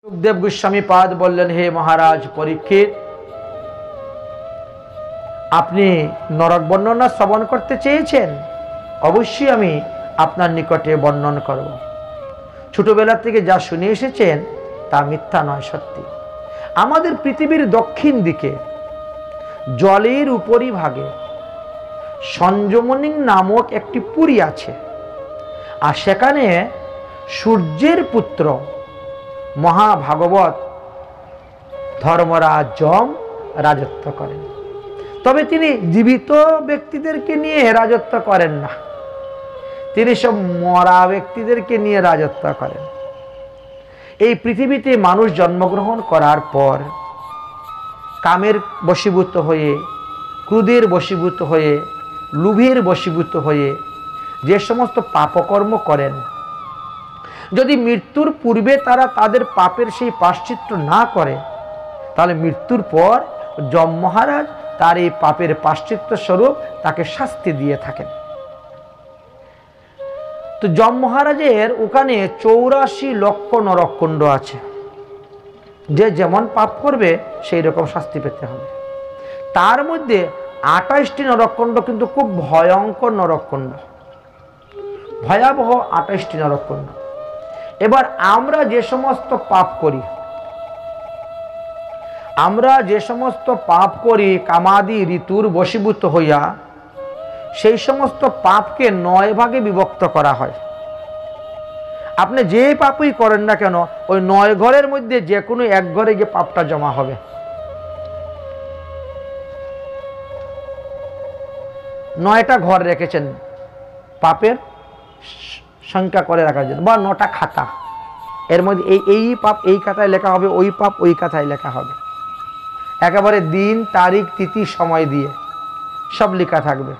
सुखदेव गोस्वामी पाद बोलें हे महाराज परीक्षित আপনি নরক বর্ণনা শ্রবণ করতে চেয়েছেন অবশ্যই আমি আপনার নিকটে বর্ণন করব। ছোটবেলা থেকে যা শুনে এসেছেন তা মিথ্যা নয়, সত্যি। আমাদের পৃথিবীর দক্ষিণ দিকে জলের উপরিভাগে সঞ্জমনি নামক একটি পুরী আছে, আর সেখানে সূর্যের পুত্র মহাভাগবত ধর্মরাজ যম রাজত্ব করেন। তবে তিনি জীবিত ব্যক্তিদেরকে নিয়ে রাজত্ব করেন না, তিনি সব মরা ব্যক্তিদেরকে নিয়ে রাজত্ব করেন। এই পৃথিবীতে মানুষ জন্মগ্রহণ করার পর কামের বশীভূত হয়ে, ক্রোধের বশীভূত হয়ে, লোভের বশীভূত হয়ে যে সমস্ত পাপকর্ম করেন, যদি মৃত্যুর পূর্বে তারা তাদের পাপের সেই প্রায়শ্চিত্ত না করে, তাহলে মৃত্যুর পর যম মহারাজ তার এই পাপের প্রায়শ্চিত্ত স্বরূপ তাকে শাস্তি দিয়ে থাকেন। তো যম মহারাজের ওখানে 84 লক্ষ নরককুণ্ড আছে, যে যেমন পাপ করবে সেই রকম শাস্তি পেতে হবে। তার মধ্যে 28টি নরককুণ্ড কিন্তু খুব ভয়ঙ্কর নরককুণ্ড, ভয়াবহ 28টি নরককুণ্ড। এবার আমরা যে সমস্ত পাপ করি, কামাদি ঋতুর বশীভূত হইয়া, সেই সমস্ত পাপকে 9 ভাগে বিভক্ত করা হয়। আপনি যে পাপই করেন না কেন, ওই 9 ঘরের মধ্যে যে কোনো এক ঘরে গিয়ে পাপটা জমা হবে। 9টা ঘর রেখেছেন পাপের সংখ্যা করে রাখার জন্য, বা 9টা খাতা, এর মধ্যে এই পাপ এই খাতায় লেখা হবে, ওই পাপ ওই খাতায় লেখা হবে। একেবারে দিন তারিখ তিথি সময় দিয়ে সব লেখা থাকবে।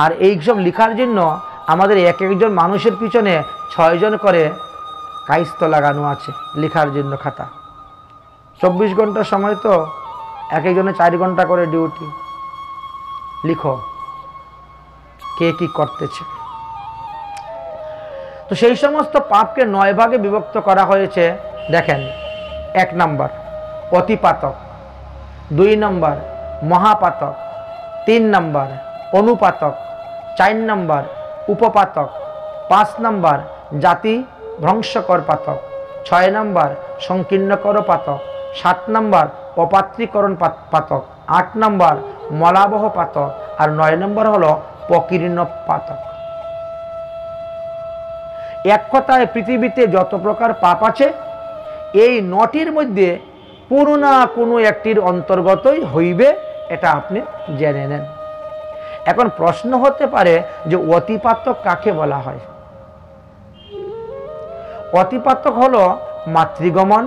আর এই সব লেখার জন্য আমাদের এক একজন মানুষের পিছনে 6 জন করে কায়স্থ লাগানো আছে লেখার জন্য খাতা। 24 ঘন্টা সময়, তো এক একজনে 4 ঘন্টা করে ডিউটি। লিখো কে কি করতেছে। তো সেই সমস্ত পাপকে 9 ভাগে বিভক্ত করা হয়েছে। দেখেন, 1 নম্বর অতিপাতক, 2 নম্বর মহাপাতক, 3 নম্বর অনুপাতক, 4 নম্বর উপপাতক, 5 নম্বর জাতি ধ্বংসকর পাতক, 6 নম্বর সংকীর্ণকর পাতক, 7 নম্বর অপাত্রীকরণ পাতক, 8 নম্বর মলাবহ পাতক, আর 9 নম্বর হলো প্রকীর্ণ পাতক। এক কথায় পৃথিবীতে যত প্রকার পাপ আছে, এই 9টির মধ্যে কোনো না কোনো একটির অন্তর্গতই হইবে, এটা আপনি জেনে নেন। এখন প্রশ্ন হতে পারে যে অতিপাতক কাকে বলা হয়? অতিপাতক হলো মাতৃগমন,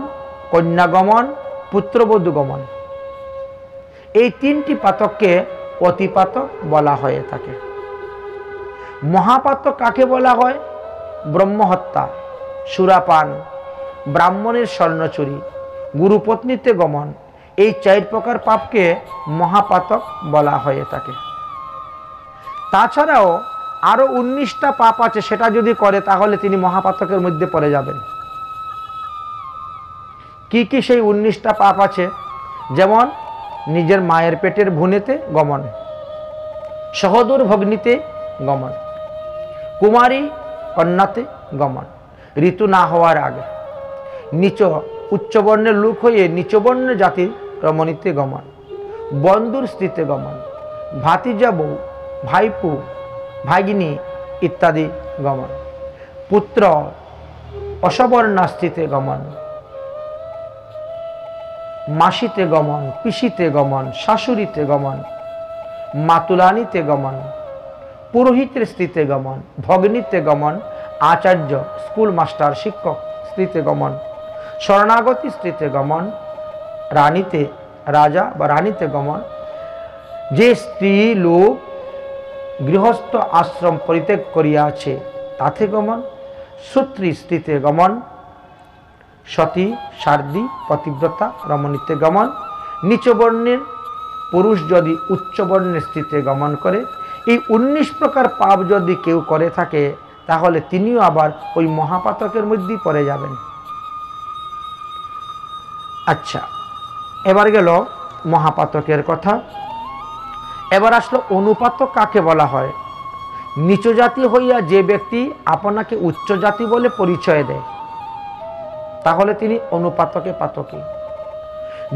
কন্যাগমন, পুত্রবধূ গমন। এই 3টি পাতককে অতিপাতক বলা হয়ে থাকে। মহাপাতক কাকে বলা হয়? ব্রহ্মহত্যা, সুরাপান, ব্রাহ্মণের স্বর্ণচুরি, গুরুপত্নীতে গমন, এই 4 প্রকার পাপকে মহাপাতক বলা হয়ে থাকে। তাছাড়াও আরো 19টা পাপ আছে, সেটা যদি করে তাহলে তিনি মহাপাতকের মধ্যে পড়ে যাবেন। কি কি সেই 19টা পাপ আছে? যেমন নিজের মায়ের পেটের ভ্রূণেতে গমন, সহোদর ভগ্নীতে গমন, কুমারী কন্যাতে গমন, ঋতু না হওয়ার আগে, উচ্চবর্ণের লোক হয়ে নিচবর্ণের জাতির রমণীতে গমন, বন্ধুর স্ত্রীতে গমন, ভাতিজা বউ, ভাইপু, ভাগিনী ইত্যাদি গমন, পুত্র অসবর্ণা স্ত্রীতে গমন, মাসিতে গমন, পিসিতে গমন, শাশুড়িতে গমন, মাতুলানিতে গমন, পুরোহিতের স্ত্রীতে গমন, ভগ্নীতে গমন, আচার্য স্কুল মাস্টার শিক্ষক স্ত্রীতে গমন, শরণাগতী স্ত্রীতে গমন, রাজা বা রানীতে গমন, যে স্ত্রী লোক গৃহস্থ আশ্রম পরিত্যাগ করিয়াছে তাতে গমন, সূত্রী স্ত্রীতে গমন, সতী সারদী পতিব্রতা রমণীতে গমন, নিচবর্ণের পুরুষ যদি উচ্চবর্ণের স্ত্রীতে গমন করে। এই 19 প্রকার পাপ যদি কেউ করে থাকে, তাহলে তিনিও আবার ওই মহাপাতকের মধ্যেই পড়ে যাবেন। আচ্ছা, এবার গেল মহাপাতকের কথা। এবার আসলো অনুপাতক কাকে বলা হয়। নিচ জাতি হইয়া যে ব্যক্তি আপনাকে উচ্চ জাতি বলে পরিচয় দেয়, তাহলে তিনি অনুপাতকে পাতকী।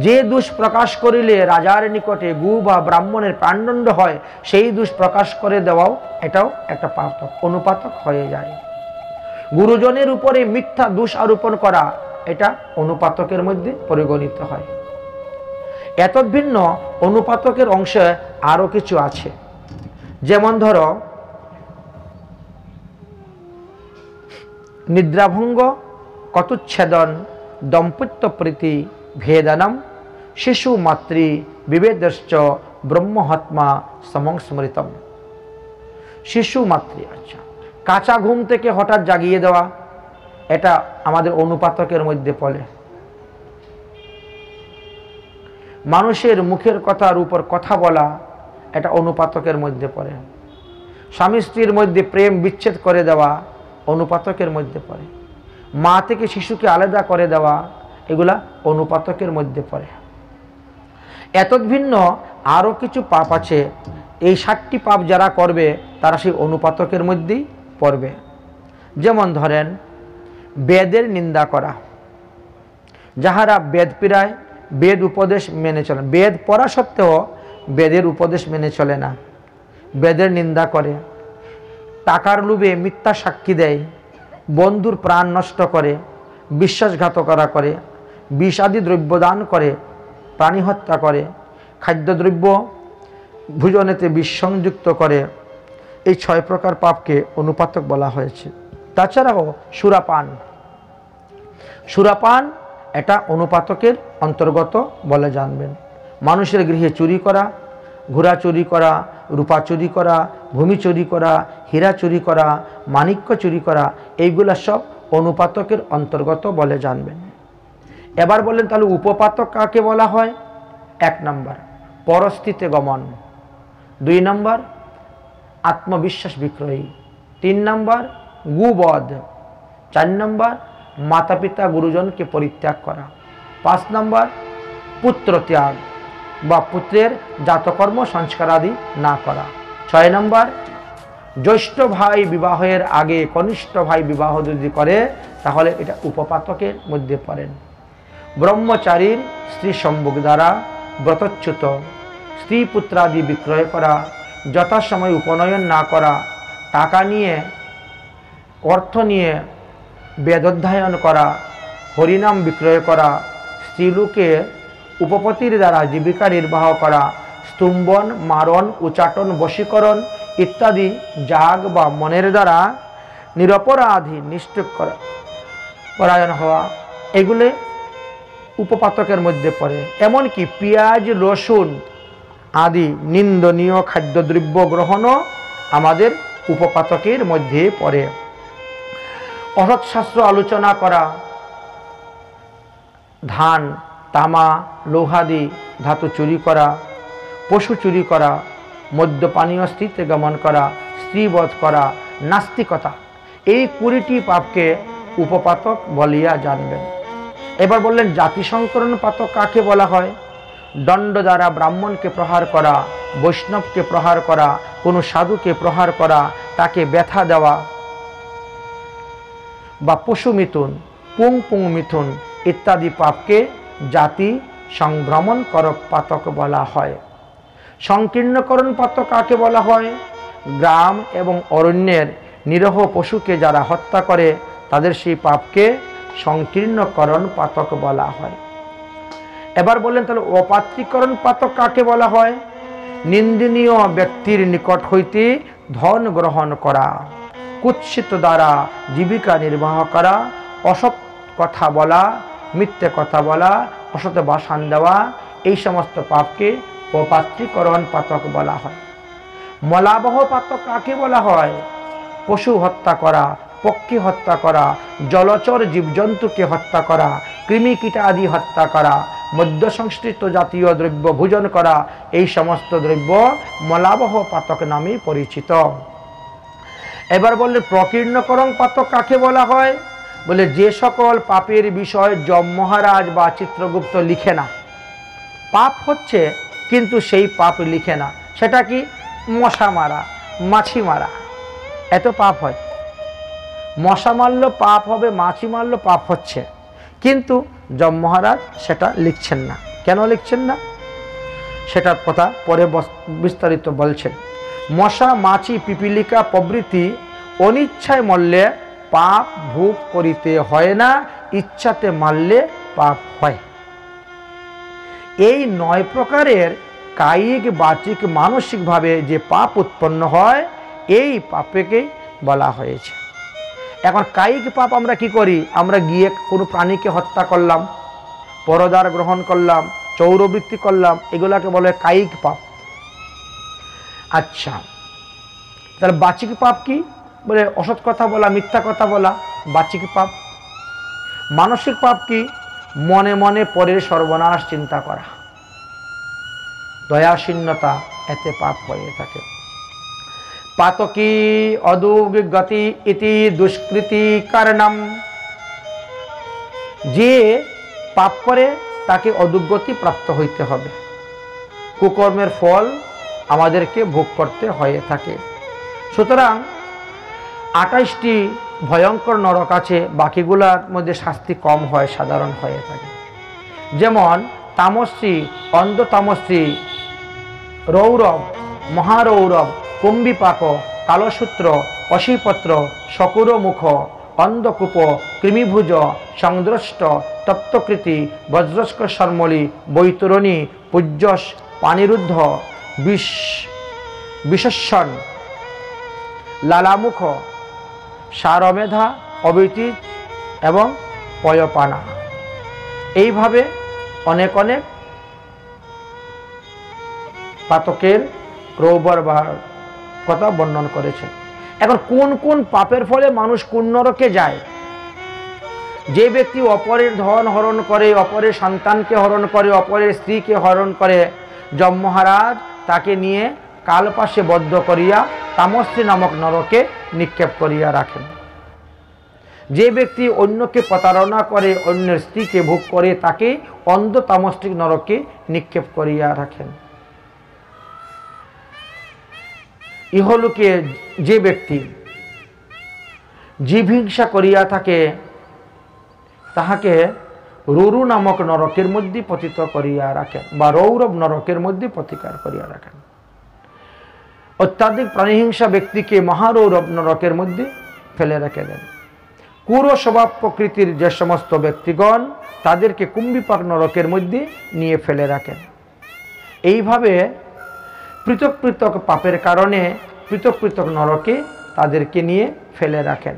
যে দোষ প্রকাশ করিলে রাজার নিকটে গু বা ব্রাহ্মণের প্রাণদণ্ড হয়, সেই দোষ প্রকাশ করে দেওয়াও এটাও একটা পাতক, অনুপাতক হয়ে যায়। গুরুজনের উপরে মিথ্যা দোষ আরোপণ করা, এটা অনুপাতকের মধ্যে পরিগণিত হয়। এত ভিন্ন অনুপাতকের অংশে আরো কিছু আছে। যেমন ধরো, নিদ্রাভঙ্গ, কতুচ্ছেদন, দম্পত্য প্রীতি, ভেদনম, শিশু মাতৃ বিভেদশ্চ ব্রহ্মহত্মা সমংস্মৃতম। শিশু মাতৃ, আচ্ছা, কাঁচা ঘুম থেকে হঠাৎ জাগিয়ে দেওয়া, এটা আমাদের অনুপাতকের মধ্যে পড়ে। মানুষের মুখের কথার উপর কথা বলা, এটা অনুপাতকের মধ্যে পড়ে। স্বামী স্ত্রীর মধ্যে প্রেম বিচ্ছেদ করে দেওয়া অনুপাতকের মধ্যে পড়ে। মা থেকে শিশুকে আলাদা করে দেওয়া, এগুলা অনুপাতকের মধ্যে পড়ে। এত ভিন্ন আরও কিছু পাপ আছে। এই 7টি পাপ যারা করবে তারা সেই অনুপাতকের মধ্যেই পড়বে। যেমন ধরেন, বেদের নিন্দা করা। যাহারা বেদ পীড়ায়, বেদ উপদেশ মেনে চলে, বেদ পড়া সত্ত্বেও বেদের উপদেশ মেনে চলে না, বেদের নিন্দা করে, টাকার লোভে মিথ্যা সাক্ষী দেয়, বন্ধুর প্রাণ নষ্ট করে, বিশ্বাসঘাতকতা করে, বিষ আদি দ্রব্য দান করে, প্রাণী হত্যা করে, খাদ্যদ্রব্য ভোজনেতে বিষ সংযুক্ত করে, এই 6 প্রকার পাপকে অনুপাতক বলা হয়েছে। তাছাড়াও সুরাপান, সুরাপান এটা অনুপাতকের অন্তর্গত বলে জানবেন। মানুষের গৃহে চুরি করা, ঘোড়া চুরি করা, রূপা চুরি করা, ভূমি চুরি করা, হীরা চুরি করা, মাণিক্য চুরি করা, এইগুলা সব অনুপাতকের অন্তর্গত বলে জানবেন। এবার বলেন, তাহলে উপপাতক কাকে বলা হয়? 1 নম্বর পরস্থিতে গমন, 2 নম্বর আত্মবিশ্বাস বিক্রয়ী, 3 নম্বর গুবধ, 4 নম্বর মাতা পিতা গুরুজনকে পরিত্যাগ করা, 5 নম্বর পুত্র ত্যাগ বা পুত্রের জাতকর্ম সংস্কার আদি না করা, 6 নম্বর জ্যৈষ্ঠ ভাই বিবাহের আগে কনিষ্ঠ ভাই বিবাহ যদি করে তাহলে এটা উপপাতকের মধ্যে পড়েন। ব্রহ্মচারীর স্ত্রী সম্ভোগ দ্বারা ব্রতচ্যুত, স্ত্রী পুত্রাদি বিক্রয় করা, যথাসময় উপনয়ন না করা, টাকা নিয়ে অর্থ নিয়ে বেদোধ্যায়ন করা, হরিনাম বিক্রয় করা, স্ত্রীলোকে উপপতির দ্বারা জীবিকা নির্বাহ করা, স্তম্ভন, মারণ, উচাটন, বশীকরণ ইত্যাদি যাগ বা মনের দ্বারা নিরপরাধী নিষ্ঠুর করা পরায়ণ হওয়া, এগুলো উপপাতকের মধ্যে পড়ে। এমনকি পেঁয়াজ রসুন আদি নিন্দনীয় খাদ্যদ্রব্য গ্রহণও আমাদের উপপাতকের মধ্যে পড়ে। অসৎশাস্ত্র আলোচনা করা, ধান, তামা, লৌহাদি ধাতু চুরি করা, পশু চুরি করা, মদ্যপানীয় স্ত্রীতে গমন করা, স্ত্রীবধ করা, নাস্তিকতা, এই 20টি পাপকে উপপাতক বলিয়া জানবেন। এবার বললেন জাতি সংকরণ পাতক কাকে বলা হয়? দণ্ড দ্বারা ব্রাহ্মণকে প্রহার করা, বৈষ্ণবকে প্রহার করা, কোনো সাধুকে প্রহার করা, তাকে ব্যথা দেওয়া, বা পশু মিথুন, পুং মিথুন ইত্যাদি পাপকে জাতি সংভ্রমণ করক পাতক বলা হয়। সংকীর্ণকরণ পাতক কাকে বলা হয়? গ্রাম এবং অরণ্যের নিরহ পশুকে যারা হত্যা করে তাদের সেই পাপকে সংকীর্ণকরণ পাতক বলা হয়। এবার বললেন, তাহলে অপাত্রীকরণ পাতক কাকে বলা হয়? নিন্দনীয় ব্যক্তির নিকট হইতে ধন গ্রহণ করা, কুৎসিত দ্বারা জীবিকা নির্বাহ করা, অসৎ কথা বলা, মিথ্যে কথা বলা, অসৎ বাসন দেওয়া, এই সমস্ত পাপকে অপাত্রীকরণ পাতক বলা হয়। মলাবহ পাতক কাকে বলা হয়? পশু হত্যা করা, পক্ষী হত্যা করা, জলচর জীবজন্তুকে হত্যা করা, কৃমি কীট আদি হত্যা করা, মদ্য সংশ্লিষ্ট জাতীয় দ্রব্য ভোজন করা, এই সমস্ত দ্রব্য মলাবহ পাতক নামে পরিচিত। এবার বললে প্রকীর্ণকরণ পাতক কাকে বলা হয়? বলে যে সকল পাপের বিষয় যম মহারাজ বা চিত্রগুপ্ত লিখে না, পাপ হচ্ছে কিন্তু সেই পাপ লিখে না, সেটা কি? মশা মারা, মাছি মারা, এত পাপ হয়। মশা মারল পাপ হবে, মাছি মারল পাপ হচ্ছে, কিন্তু যম মহারাজ সেটা লিখছেন না। কেন লিখছেন না সেটার কথা পরে বিস্তারিত বলছেন। মশা, মাছি, পিপিলিকা প্রভৃতি অনিচ্ছায় মরলে পাপ ভোগ করিতে হয় না, ইচ্ছাতে মারলে পাপ হয়। এই 9 প্রকারের কায়িক, বাচিক, মানসিকভাবে যে পাপ উৎপন্ন হয়, এই পাপকেই বলা হয়েছে। এখন কায়িক পাপ আমরা কি করি? আমরা গিয়ে কোনো প্রাণীকে হত্যা করলাম, পরদার গ্রহণ করলাম, চৌরবৃত্তি করলাম, এগুলাকে বলে কায়িক পাপ। আচ্ছা, তাহলে বাচিক পাপ কি? বলে অসৎ কথা বলা, মিথ্যা কথা বলা বাচিক পাপ। মানসিক পাপ কি? মনে মনে পরের সর্বনাশ চিন্তা করা, দয়াশীলতা, এতে পাপ হয়ে থাকে। পাতকি অদুগতি ইতি দুষ্কৃতি কারণম, যে পাপ করে তাকে অদুগতি প্রাপ্ত হইতে হবে, কুকর্মের ফল আমাদেরকে ভোগ করতে হয়ে থাকে। সুতরাং 28টি ভয়ঙ্কর নরক আছে, বাকিগুলোর মধ্যে শাস্তি কম হয়, সাধারণ হয়ে থাকে। যেমন তামস্রী, অন্ধ তামস্রী, রৌরব, মহারৌরব, কুম্ভিপাক, কালসূত্র, অশীপত্র, শকুরমুখ, অন্ধকূপ, কৃমিভুজ, সংদ্রষ্ট, তপ্তকৃতি, বজ্রস্ক শর্মলি, বৈতরণী, পূজ্যস, পানিরুদ্ধ, বিশ্বন, লালামুখ, সারমেধা, অবিতি এবং পয়পানা। এইভাবে অনেক অনেক পাতকের রৌবর বা কথা বর্ণন করেছে। এখন কোন কোন পাপের ফলে মানুষ কোন নরকে যায়? যে ব্যক্তি অপরের ধন হরণ করে, অপরের সন্তানকে হরণ করে, অপরের স্ত্রীকে হরণ করে, যম মহারাজ তাকে নিয়ে কালপাশে বদ্ধ করিয়া তামস্রী নামক নরকে নিক্ষেপ করিয়া রাখেন। যে ব্যক্তি অন্যকে প্রতারণা করে, অন্যের স্ত্রীকে ভোগ করে, তাকে অন্ধ তামস্রিক নরকে নিক্ষেপ করিয়া রাখেন। ইহলোকে যে ব্যক্তি জীবহিংসা করিয়া থাকে, তাহাকে রুরু নামক নরকের মধ্যে পতিত করিয়া রাখেন, বা রৌরব নরকের মধ্যে প্রতিকার করিয়া রাখেন। অত্যাধিক প্রাণীহিংসা ব্যক্তিকে মহারৌরব নরকের মধ্যে ফেলে রেখে দেন। ক্রূর স্বভাব প্রকৃতির যে সমস্ত ব্যক্তিগণ, তাদেরকে কুম্ভিপাক নরকের মধ্যে নিয়ে ফেলে রাখেন। এইভাবে পৃথক পৃথক পাপের কারণে পৃথক পৃথক নরকে তাদেরকে নিয়ে ফেলে রাখেন।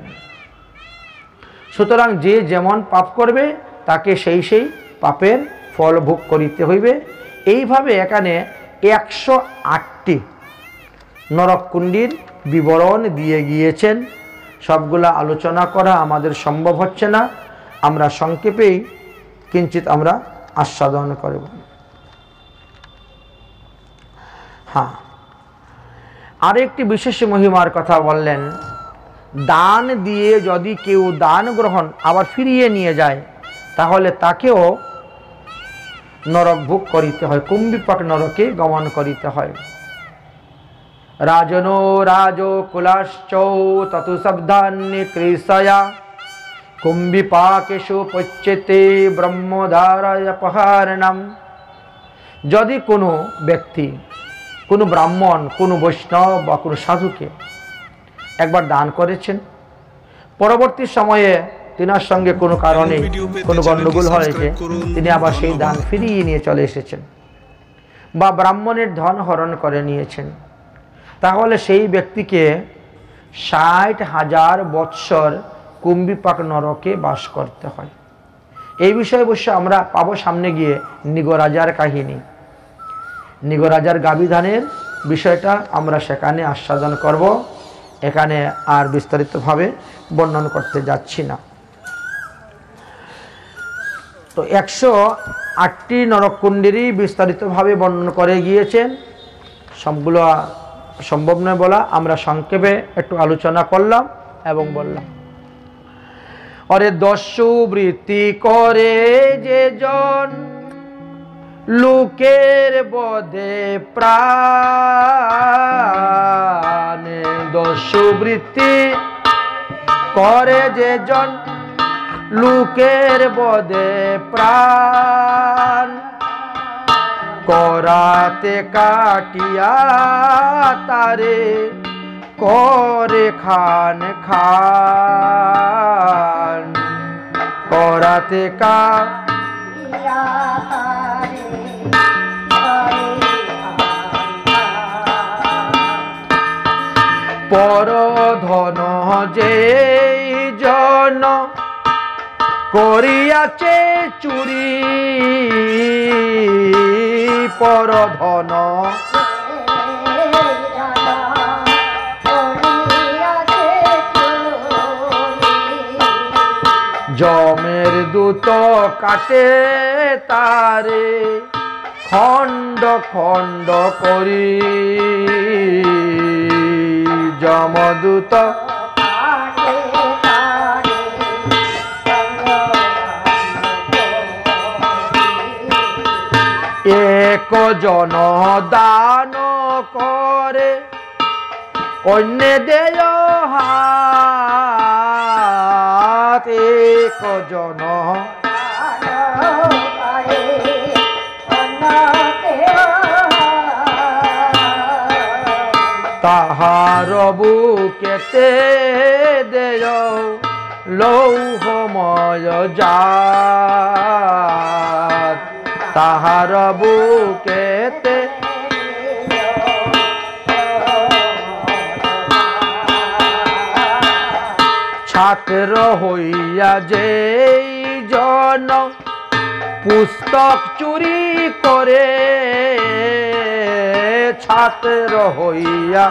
সুতরাং যে যেমন পাপ করবে তাকে সেই সেই পাপের ফল ভোগ করিতে হইবে। এইভাবে এখানে 108টি নরককুণ্ডীর বিবরণ দিয়ে গিয়েছেন। সবগুলা আলোচনা করা আমাদের সম্ভব হচ্ছে না, আমরা সংক্ষেপেই কিঞ্চিত আমরা আস্বাদন করব। হ্যাঁ, আরেকটি বিশেষ মহিমার কথা বললেন। দান দিয়ে যদি কেউ দান গ্রহণ আবার ফিরিয়ে নিয়ে যায়, তাহলে তাকেও নরক ভোগ করিতে হয়, কুম্ভিপাক নরকে গমন করিতে হয়। রাজনো রাজো কুলাশ্চৌ ততু শব্দান্নি কৃষয়া কুম্ভিপাকেষু পচ্যতে ব্রহ্মধারায়পহারণম। যদি কোনো ব্যক্তি, কোনো ব্রাহ্মণ, কোনো বৈষ্ণব বা কোনো সাধুকে একবার দান করেছেন, পরবর্তী সময়ে তিনার সঙ্গে কোনো কারণে কোনো গণ্ডগোল হয়েছে, তিনি আবার সেই দান ফিরিয়ে নিয়ে চলে এসেছেন, বা ব্রাহ্মণের ধন হরণ করে নিয়েছেন, তাহলে সেই ব্যক্তিকে 60,000 বৎসর কুম্ভিপাক নরকে বাস করতে হয়। এই বিষয়ে অবশ্য আমরা পাবো সামনে গিয়ে নিগরাজার কাহিনী, নিগরাজার গাবিধানের বিষয়টা আমরা সেখানে আস্বাদন করব। এখানে আর বিস্তারিতভাবে বর্ণন করতে যাচ্ছি না। তো 108টি নরককুণ্ডেরই বিস্তারিতভাবে বর্ণন করে গিয়েছেন। সবগুলো সম্ভব নয় বলা, আমরা সংক্ষেপে একটু আলোচনা করলাম এবং বললাম। অরে দস্যুবৃত্তি করে যে জন লোকের বদে প্রাণ, দস্যুবৃত্তি করে যে জন লোকের বদে প্রাণ, করাতে কাটিয়া তারে করে খান খান, করাতে কাটিয়া পরধন যে জন করিয়াছে চুরি, পরধন যমের দূত কাটে তারে খণ্ড খণ্ড করি, যমদূত এক জন দান করে অন্য দেয় হাত, এক জন তাহার বুকেতে দেয় লৌহময় জাত, তাহার বুকেতে ছাত্র হইয়া যে জন পুস্তক চুরি করে, ছাত্র হইয়া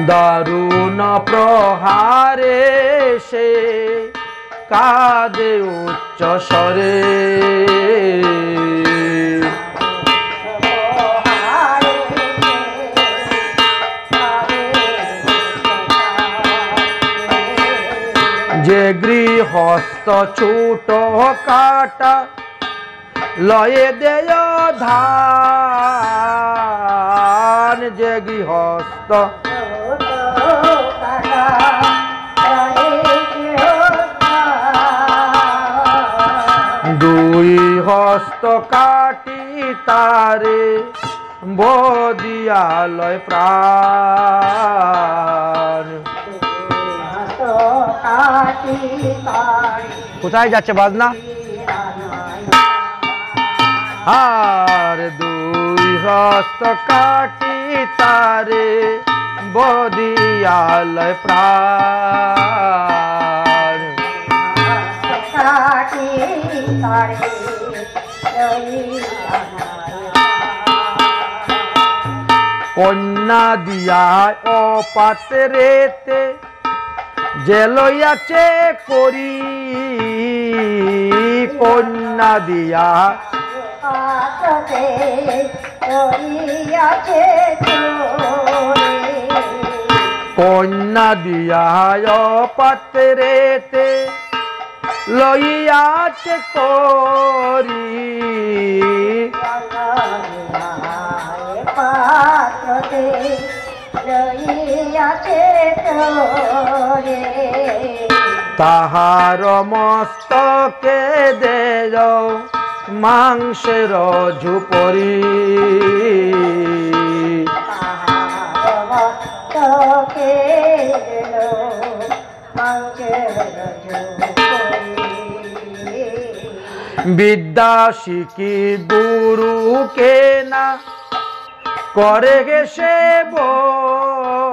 দারুণ প্রহারে সে কাঁদে উচ্চ স্বরে, যে গৃহস্থ ছোট কাটা লয়ে দেয় ধান, যে গৃহস্থ দুই হস্ত কাটি তারে বদিয়ালয় প্রাণ, কোথায় যাচ্ছে বাজনা? আর দুই হস্ত কাটি তারে বদিয়ালয় প্রাণ, কন্যা দিয়া অপাত্রেতে যে লইয়াছে করি, কন্যা দিয়া কন্যা দিয়া পাত্রেতে লইয়াছে করি, তাহার মস্তকে দেয় মাংসের ঝুপরি, বিদ্যা শিখি গুরুকে না করে গেছে বন,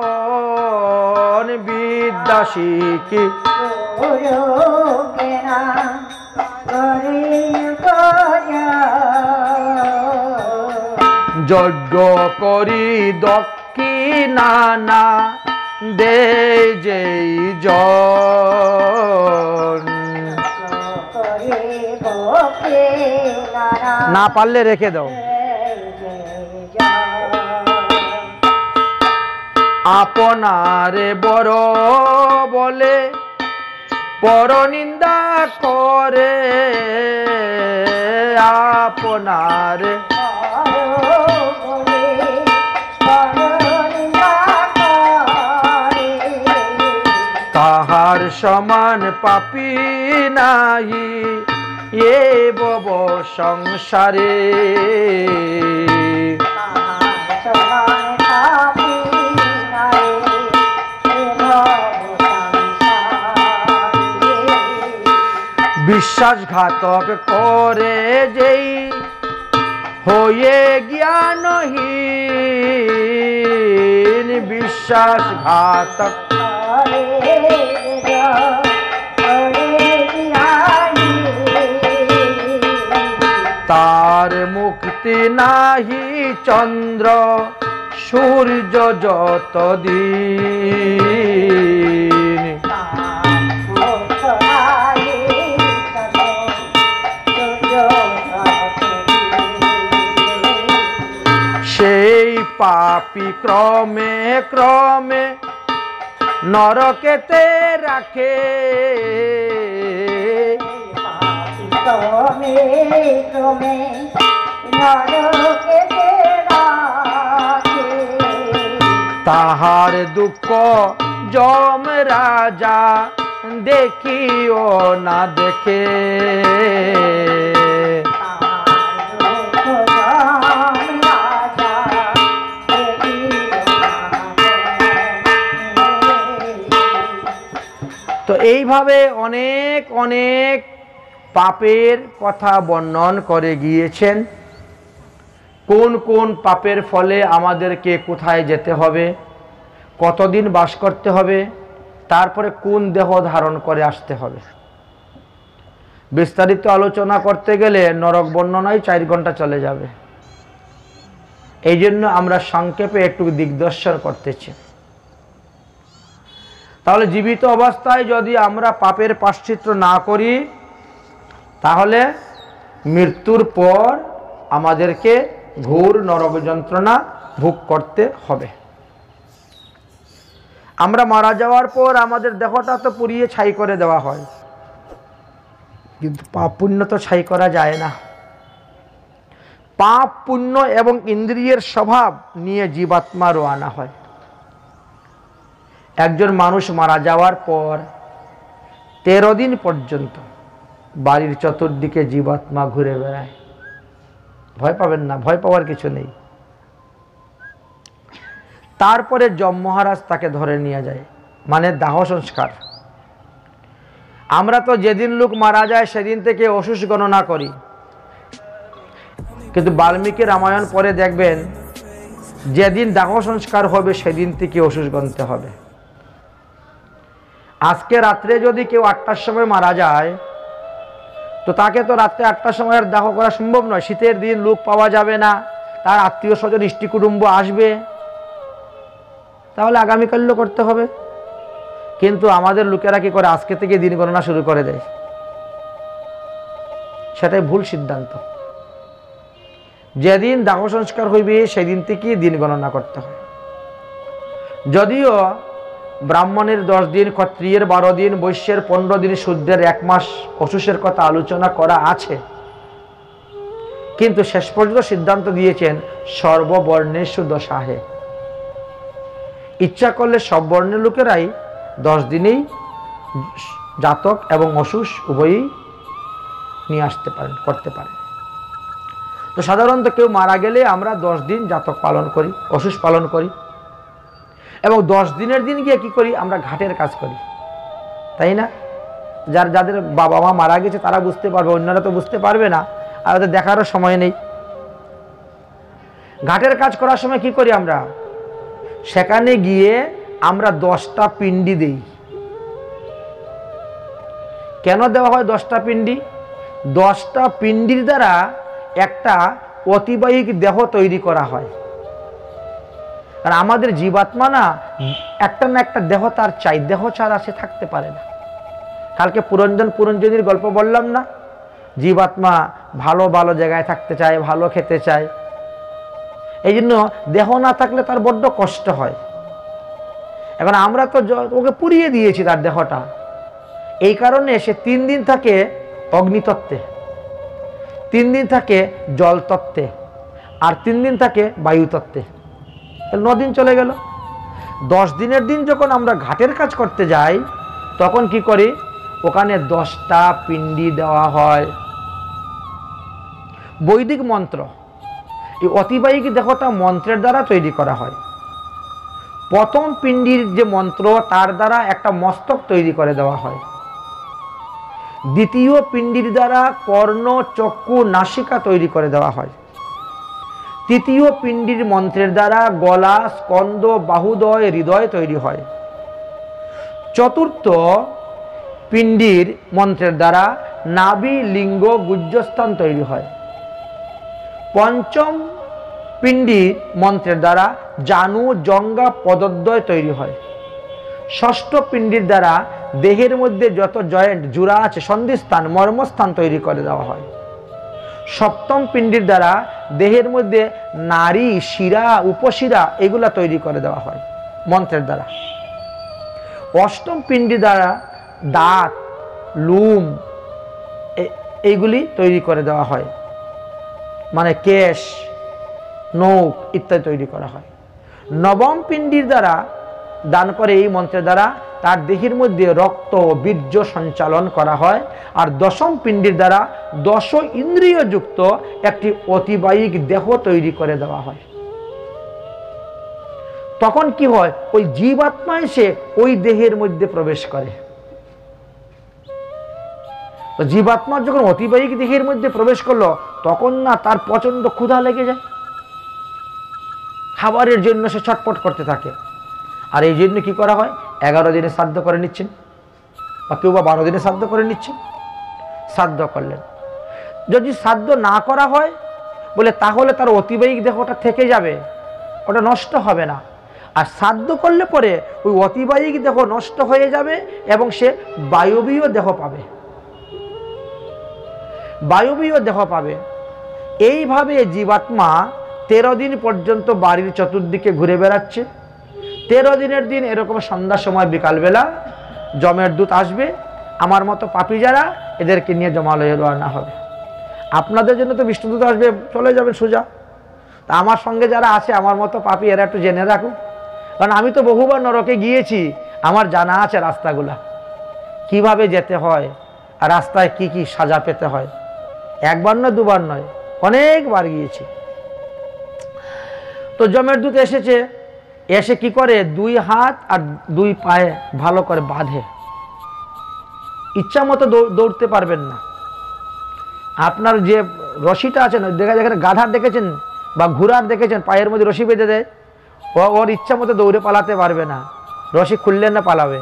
বিদ্যা শিখি যজ্ঞ করি দক্ষিণা না দে যেই জন, না পারলে রেখে দাও। আপনারে বড় বলে পর নিন্দা করে, আপনারে তাহার সমান পাপী নাহি এ বব সংসারে। বিশ্বাসঘাতক করে যেই হয়ে জ্ঞানহীন, বিশ্বাসঘাতক তার মুক্তি নাহি চন্দ্র সূর্য যত দিন। সেই পাপী ক্রমে ক্রমে নরকেতে রাখে, ক্রমে ক্রমে নরকেতে রাখে। তাহার দুঃখ যম রাজা দেখিও না দেখে, তো এইভাবে অনেক অনেক পাপের কথা বর্ণন করে গিয়েছেন। কোন কোন পাপের ফলে আমাদেরকে কোথায় যেতে হবে, কতদিন বাস করতে হবে, তারপরে কোন দেহ ধারণ করে আসতে হবে। বিস্তারিত আলোচনা করতে গেলে নরক বর্ণনায় 4 ঘন্টা চলে যাবে। এই জন্য আমরা সংক্ষেপে একটু দিগদর্শন করতেছি। তাহলে জীবিত অবস্থায় যদি আমরা পাপের প্রায়শ্চিত্ত না করি, তাহলে মৃত্যুর পর আমাদেরকে ঘোর নরক যন্ত্রণা ভোগ করতে হবে। আমরা মারা যাওয়ার পর আমাদের দেহটা তো পুড়িয়ে ছাই করে দেওয়া হয়, কিন্তু পাপ পুণ্য তো ছাই করা যায় না। পাপ পুণ্য এবং ইন্দ্রিয়ের স্বভাব নিয়ে জীবাত্মারও আনা হয়। একজন মানুষ মারা যাওয়ার পর 13 দিন পর্যন্ত বাড়ির চতুর্দিকে জীবাত্মা ঘুরে বেড়ায়। ভয় পাবেন না, ভয় পাওয়ার কিছু নেই। তারপরে যম মহারাজ তাকে ধরে নিয়ে যায়, মানে দাহ সংস্কার। আমরা তো যেদিন লোক মারা যায় সেদিন থেকে অসুষ গণনা করি, কিন্তু বাল্মীকি রামায়ণ পরে দেখবেন যেদিন দাহ সংস্কার হবে সেদিন থেকে অসুষ গণতে হবে। আজকে রাত্রে যদি কেউ 8টার সময় মারা যায়, তো তাকে তো রাত্রে 8টার সময় আর দাহ করা সম্ভব নয়। শীতের দিন লোক পাওয়া যাবে না, তার আত্মীয় স্বজন ইষ্টি কুটুম্ব আসবে, তাহলে আগামীকাল্য করতে হবে। কিন্তু আমাদের লোকেরা কি করে, আজকে থেকে দিন গণনা শুরু করে দেয়। সেটাই ভুল সিদ্ধান্ত। যেদিন দাহ সংস্কার হইবে সেদিন থেকে দিন গণনা করতে হয়। যদিও ব্রাহ্মণের 10 দিন, ক্ষত্রিয়ের 12 দিন, বৈশ্যের 15 দিন, শূদ্রের 1 মাস অসুষের কথা আলোচনা করা আছে, কিন্তু শেষ পর্যন্ত সিদ্ধান্ত দিয়েছেন সর্ববর্ণেষু দশাহে। ইচ্ছা করলে সব বর্ণের লোকেরাই 10 দিনেই জাতক এবং অসুষ উভয়ই নিয়ে আসতে পারেন, করতে পারেন। তো সাধারণত কেউ মারা গেলে আমরা 10 দিন জাতক পালন করি, অসুষ পালন করি, এবং 10 দিনের দিন গিয়ে কি করি, আমরা ঘাটের কাজ করি, তাই না? যাদের বাবা মা মারা গেছে তারা বুঝতে পারবে, অন্যরা তো বুঝতে পারবে না, আর ওদের দেখারও সময় নেই। ঘাটের কাজ করার সময় কি করি আমরা, সেখানে গিয়ে আমরা 10টা পিণ্ডি দেই। কেন দেওয়া হয় 10টা পিণ্ডি? 10টা পিণ্ডির দ্বারা একটা অতিবাহিক দেহ তৈরি করা হয়। আর আমাদের জীবাত্মা না একটা না একটা দেহ তার চাই, দেহ ছাড়া সে থাকতে পারে না। কালকে পুরঞ্জনীর গল্প বললাম না, জীবাত্মা ভালো ভালো জায়গায় থাকতে চায়, ভালো খেতে চায়, এই জন্য দেহ না থাকলে তার বড্ড কষ্ট হয়। এখন আমরা তো ওকে পুড়িয়ে দিয়েছি তার দেহটা, এই কারণে সে 3 দিন থাকে অগ্নিতত্ত্বে, 3 দিন থাকে জল তত্ত্বে, আর 3 দিন থাকে বায়ুতত্ত্বে। 9 দিন চলে গেল। 10 দিনের দিন যখন আমরা ঘাটের কাজ করতে যাই তখন কি করি, ওখানে 10টা পিণ্ডি দেওয়া হয়। বৈদিক মন্ত্র, এই অতিবাহিক দেহটা মন্ত্রের দ্বারা তৈরি করা হয়। প্রথম পিণ্ডির যে মন্ত্র তার দ্বারা একটা মস্তক তৈরি করে দেওয়া হয়। দ্বিতীয় পিণ্ডির দ্বারা কর্ণ, চক্ষু, নাসিকা তৈরি করে দেওয়া হয়। তৃতীয় পিণ্ডির মন্ত্রের দ্বারা গলা, স্কন্দ, বাহুদয়, হৃদয় তৈরি হয়। চতুর্থ পিণ্ডির মন্ত্রের দ্বারা নাভি, লিঙ্গ, গুহ্যস্থান তৈরি হয়। পঞ্চম পিণ্ডির মন্ত্রের দ্বারা জানু, জঙ্ঘা, পদদ্বয় তৈরি হয়। ষষ্ঠ পিণ্ডির দ্বারা দেহের মধ্যে যত জয়েন্ট, জোড়া আছে, সন্ধিস্থান, মর্মস্থান তৈরি করে দেওয়া হয়। সপ্তম পিণ্ডির দ্বারা দেহের মধ্যে নাড়ি, শিরা, উপশিরা এগুলা তৈরি করে দেওয়া হয় মন্ত্রের দ্বারা। অষ্টম পিণ্ডির দ্বারা দাঁত, লুম এইগুলি তৈরি করে দেওয়া হয়, মানে কেশ, নখ ইত্যাদি তৈরি করা হয়। নবম পিণ্ডির দ্বারা দান করে এই মন্ত্রের দ্বারা তার দেহের মধ্যে রক্ত, বীর্য সঞ্চালন করা হয়। আর দশম পিণ্ডির দ্বারা 10 ইন্দ্রিয় যুক্ত একটি অতিবাহিক দেহ তৈরি করে দেওয়া হয়। তখন কি হয়, ওই জীবাত্মা এসে ওই দেহের মধ্যে প্রবেশ করে। তো জীবাত্মা যখন অতিবাহিক দেহের মধ্যে প্রবেশ করলো তখন না তার প্রচন্ড ক্ষুধা লেগে যায়, খাবারের জন্য সে ছটপট করতে থাকে। আর এই জন্য কি করা হয়, 11 দিনে শ্রাদ্ধ করে নিচ্ছেন, বা কেউ বা 12 দিনে শ্রাদ্ধ করে নিচ্ছেন। শ্রাদ্ধ করলেন, যদি শ্রাদ্ধ না করা হয় বলে তাহলে তার অতিবাহিক দেহটা থেকে যাবে, ওটা নষ্ট হবে না। আর শ্রাদ্ধ করলে পরে ওই অতিবাহিক দেহ নষ্ট হয়ে যাবে এবং সে বায়বীয় দেহ পাবে, বায়বীয় দেহ পাবে। এইভাবে জীবাত্মা 13 দিন পর্যন্ত বাড়ির চতুর্দিকে ঘুরে বেড়াচ্ছে। 13 দিনের দিন এরকম সন্ধ্যার সময় বিকালবেলা যমের দূত আসবে, আমার মতো পাপী যারা এদেরকে নিয়ে জমালয়ে রওনা হবে। আপনাদের জন্য তো বিষ্ণুদূত আসবে, চলে যাবেন সোজা। তা আমার সঙ্গে যারা আছে আমার মতো পাপী, এরা একটু জেনে রাখুন, কারণ আমি তো বহুবার নরকে গিয়েছি, আমার জানা আছে রাস্তাগুলা কিভাবে যেতে হয় আর রাস্তায় কি কি সাজা পেতে হয়। একবার নয়, দুবার নয়, অনেকবার গিয়েছি। তো যমের দূত এসেছে, এসে কি করে 2 হাত আর 2 পায়ে ভালো করে বাঁধে। ইচ্ছা মতো দৌড়তে পারবেন না। আপনার যে রশিটা আছে না, যেখানে গাধার দেখেছেন বা ঘোড়ার দেখেছেন পায়ের মধ্যে রশি বেঁধে দেয়, ওর ইচ্ছা মতো দৌড়ে পালাতে পারবে না, রশি খুললে না পালাবে,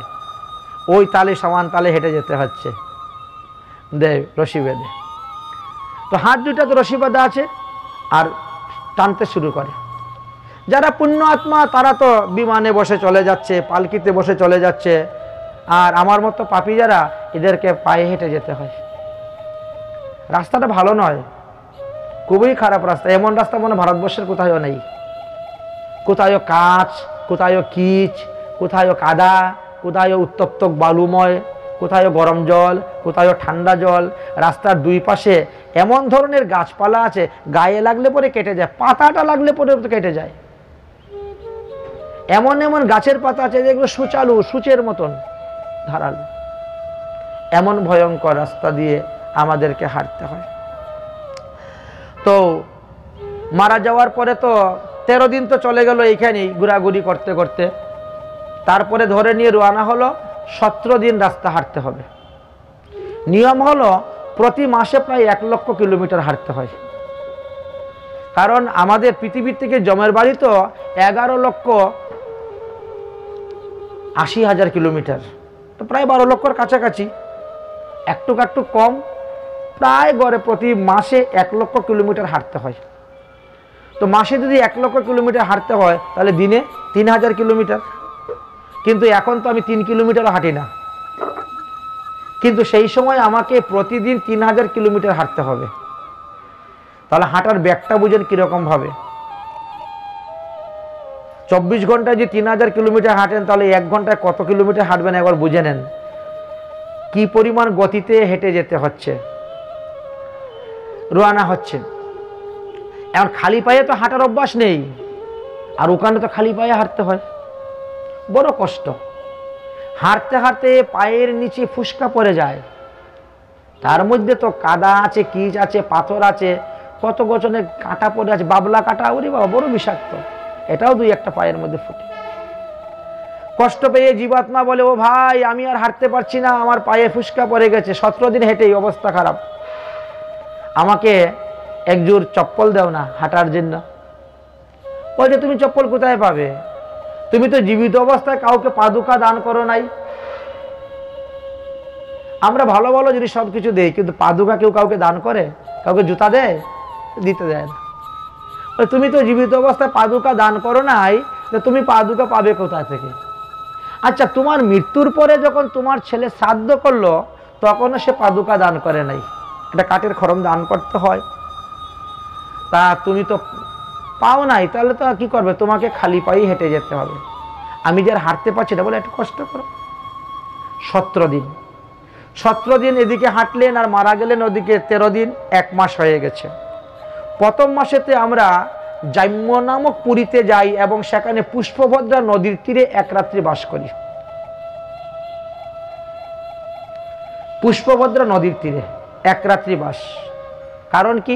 ওই তালে সমান তালে হেঁটে যেতে হচ্ছে, দেয় রশি বেঁধে। তো হাত দুটা তো রশি বাঁধা আছে আর টানতে শুরু করে। যারা পুণ্য আত্মা তারা তো বিমানে বসে চলে যাচ্ছে, পালকিতে বসে চলে যাচ্ছে, আর আমার মতো পাপী যারা এদেরকে পায়ে হেঁটে যেতে হয়। রাস্তাটা ভালো নয়, খুবই খারাপ রাস্তা। এমন রাস্তা মনে ভারতবর্ষের কোথাও নেই। কোথাও কাঁচ, কোথাও কিচ, কোথাও কাদা, কোথাও উত্তপ্ত বালুময়, কোথাও গরম জল, কোথাও ঠান্ডা জল। রাস্তার 2 পাশে এমন ধরনের গাছপালা আছে, গায়ে লাগলে পরে কেটে যায়, পাতাটা লাগলে পরে কেটে যায়। এমন এমন গাছের পাতা আছে যেগুলো সুচালু, সূচের মতন ধারালো। এমন ভয়ঙ্কর রাস্তা দিয়ে আমাদেরকে হাঁটতে হয়। তো মারা যাওয়ার পরে তো 13 দিন তো চলে গেল এইখানেই ঘোরাঘুরি করতে করতে। তারপরে ধরে নিয়ে রওনা হলো, 17 দিন রাস্তা হাঁটতে হবে। নিয়ম হলো প্রতি মাসে প্রায় 1 লক্ষ কিলোমিটার হাঁটতে হয়। কারণ আমাদের পৃথিবীর থেকে জমের বাড়ি তো 11,80,000 কিলোমিটার, তো প্রায় 12 লক্ষর কাছাকাছি, একটু একটু কম, প্রায় গড়ে প্রতি মাসে 1 লক্ষ কিলোমিটার হাঁটতে হয়। তো মাসে যদি 1 লক্ষ কিলোমিটার হাঁটতে হয় তাহলে দিনে 3,000 কিলোমিটার। কিন্তু এখন তো আমি 3 কিলোমিটারও হাঁটি না, কিন্তু সেই সময় আমাকে প্রতিদিন 3,000 কিলোমিটার হাঁটতে হবে। তাহলে হাঁটার ব্যাগটা বুঝেন কীরকম ভাবে। 24 ঘন্টায় যদি 3000 কিলোমিটার হাঁটেন তাহলে 1 ঘন্টায় কত কিলোমিটার হাঁটবেন একবার বুঝে নেন। কি পরিমাণ গতিতে হেঁটে যেতে হচ্ছে, রওনা হচ্ছে। এখন খালি পায়ে তো হাঁটার অভ্যাস নেই, আর ওখানে তো খালি পায়ে হাঁটতে হয়, বড় কষ্ট। হাঁটতে হাঁটতে পায়ের নিচে ফুসকা পড়ে যায়, তার মধ্যে তো কাদা আছে, কিচ আছে, পাথর আছে, কত গজনে কাঁটা পড়ে আছে, বাবলা কাঁটা, ওরে বাবা বড় বিষাক্ত, এটাও 2-1টা পায়ের মধ্যে ফুটে। কষ্ট পেয়ে জীবাত্মা বলে, ও ভাই আমি আর হাঁটতে পারছি না, আমার পায়ে ফুসকা পড়ে গেছে, 17 দিন হেঁটে এই অবস্থা খারাপ, আমাকে একজোর চপ্পল দাও না হাঁটার জন্য। বলছে তুমি চপ্পল কোথায় পাবে, তুমি তো জীবিত অবস্থায় কাউকে পাদুকা দান করো নাই। আমরা ভালো ভালো যদি সবকিছু দেই, কিন্তু পাদুকা কেউ কাউকে দান করে? কাউকে জুতা দেয়? দিতে দেয় না। তুমি তো জীবিত অবস্থায় পাদুকা দান করো নাই, তুমি পাদুকা পাবে কোথা থেকে? আচ্ছা, তোমার মৃত্যুর পরে যখন তোমার ছেলে শ্রাদ্ধ করলো তখনও সে পাদুকা দান করে নাই, এটা কাঠের খড়ম দান করতে হয়, তা তুমি তো পাও নাই, তাহলে তো কি করবে? তোমাকে খালি পায়ে হেঁটে যেতে হবে। আমি যে আর হাঁটতে পারছি না বলে একটু কষ্ট করো। 17 দিন 17 দিন এদিকে হাঁটলেন আর মারা গেলেন ওদিকে 13 দিন, 1 মাস হয়ে গেছে। প্রথম মাসেতে আমরা জাম্য নামক পুরীতে যাই এবং সেখানে পুষ্পভদ্রা নদীর তীরে 1 রাত্রি বাস করি। পুষ্পভদ্রা নদীর তীরে 1 রাত্রি বাস। কারণ কি?